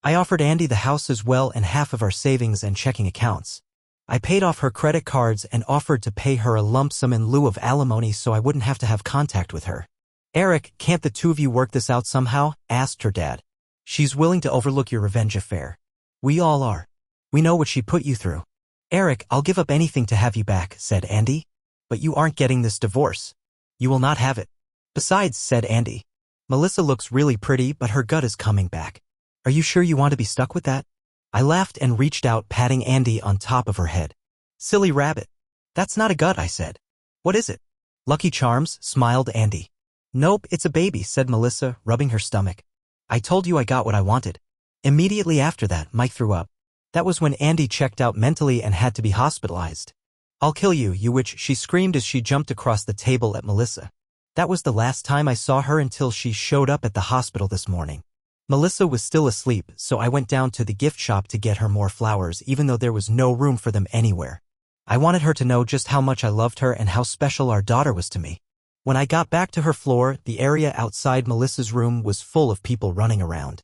I offered Andy the house as well and half of our savings and checking accounts. I paid off her credit cards and offered to pay her a lump sum in lieu of alimony so I wouldn't have to have contact with her. Eric, can't the two of you work this out somehow? Asked her dad. She's willing to overlook your revenge affair. We all are. We know what she put you through. Eric, I'll give up anything to have you back, said Andy. But you aren't getting this divorce. You will not have it. Besides, said Andy. Melissa looks really pretty, but her gut is coming back. Are you sure you want to be stuck with that? I laughed and reached out, patting Andy on top of her head. Silly rabbit. That's not a gut, I said. What is it? Lucky Charms, smiled Andy. Nope, it's a baby, said Melissa, rubbing her stomach. I told you I got what I wanted. Immediately after that, Mike threw up. That was when Andy checked out mentally and had to be hospitalized. I'll kill you, you witch, she screamed as she jumped across the table at Melissa. That was the last time I saw her until she showed up at the hospital this morning. Melissa was still asleep, so I went down to the gift shop to get her more flowers even though there was no room for them anywhere. I wanted her to know just how much I loved her and how special our daughter was to me. When I got back to her floor, the area outside Melissa's room was full of people running around.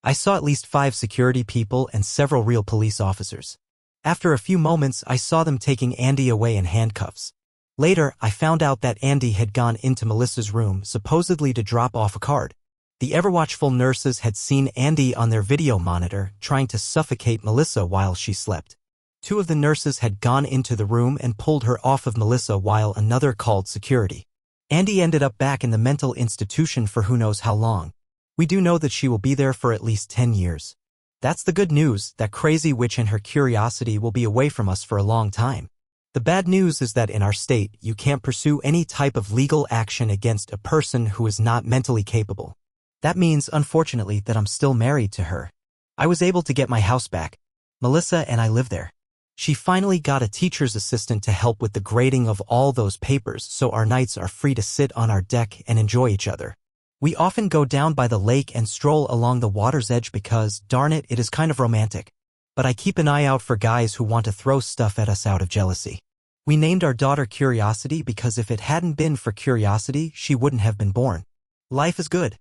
I saw at least 5 security people and several real police officers. After a few moments, I saw them taking Andy away in handcuffs. Later, I found out that Andy had gone into Melissa's room, supposedly to drop off a card. The ever-watchful nurses had seen Andy on their video monitor, trying to suffocate Melissa while she slept. 2 of the nurses had gone into the room and pulled her off of Melissa while another called security. Andy ended up back in the mental institution for who knows how long. We do know that she will be there for at least 10 years. That's the good news, that crazy witch and her curiosity will be away from us for a long time. The bad news is that in our state, you can't pursue any type of legal action against a person who is not mentally capable. That means, unfortunately, that I'm still married to her. I was able to get my house back. Melissa and I live there. She finally got a teacher's assistant to help with the grading of all those papers, so our nights are free to sit on our deck and enjoy each other. We often go down by the lake and stroll along the water's edge because, darn it, it is kind of romantic. But I keep an eye out for guys who want to throw stuff at us out of jealousy. We named our daughter Curiosity because if it hadn't been for curiosity, she wouldn't have been born. Life is good.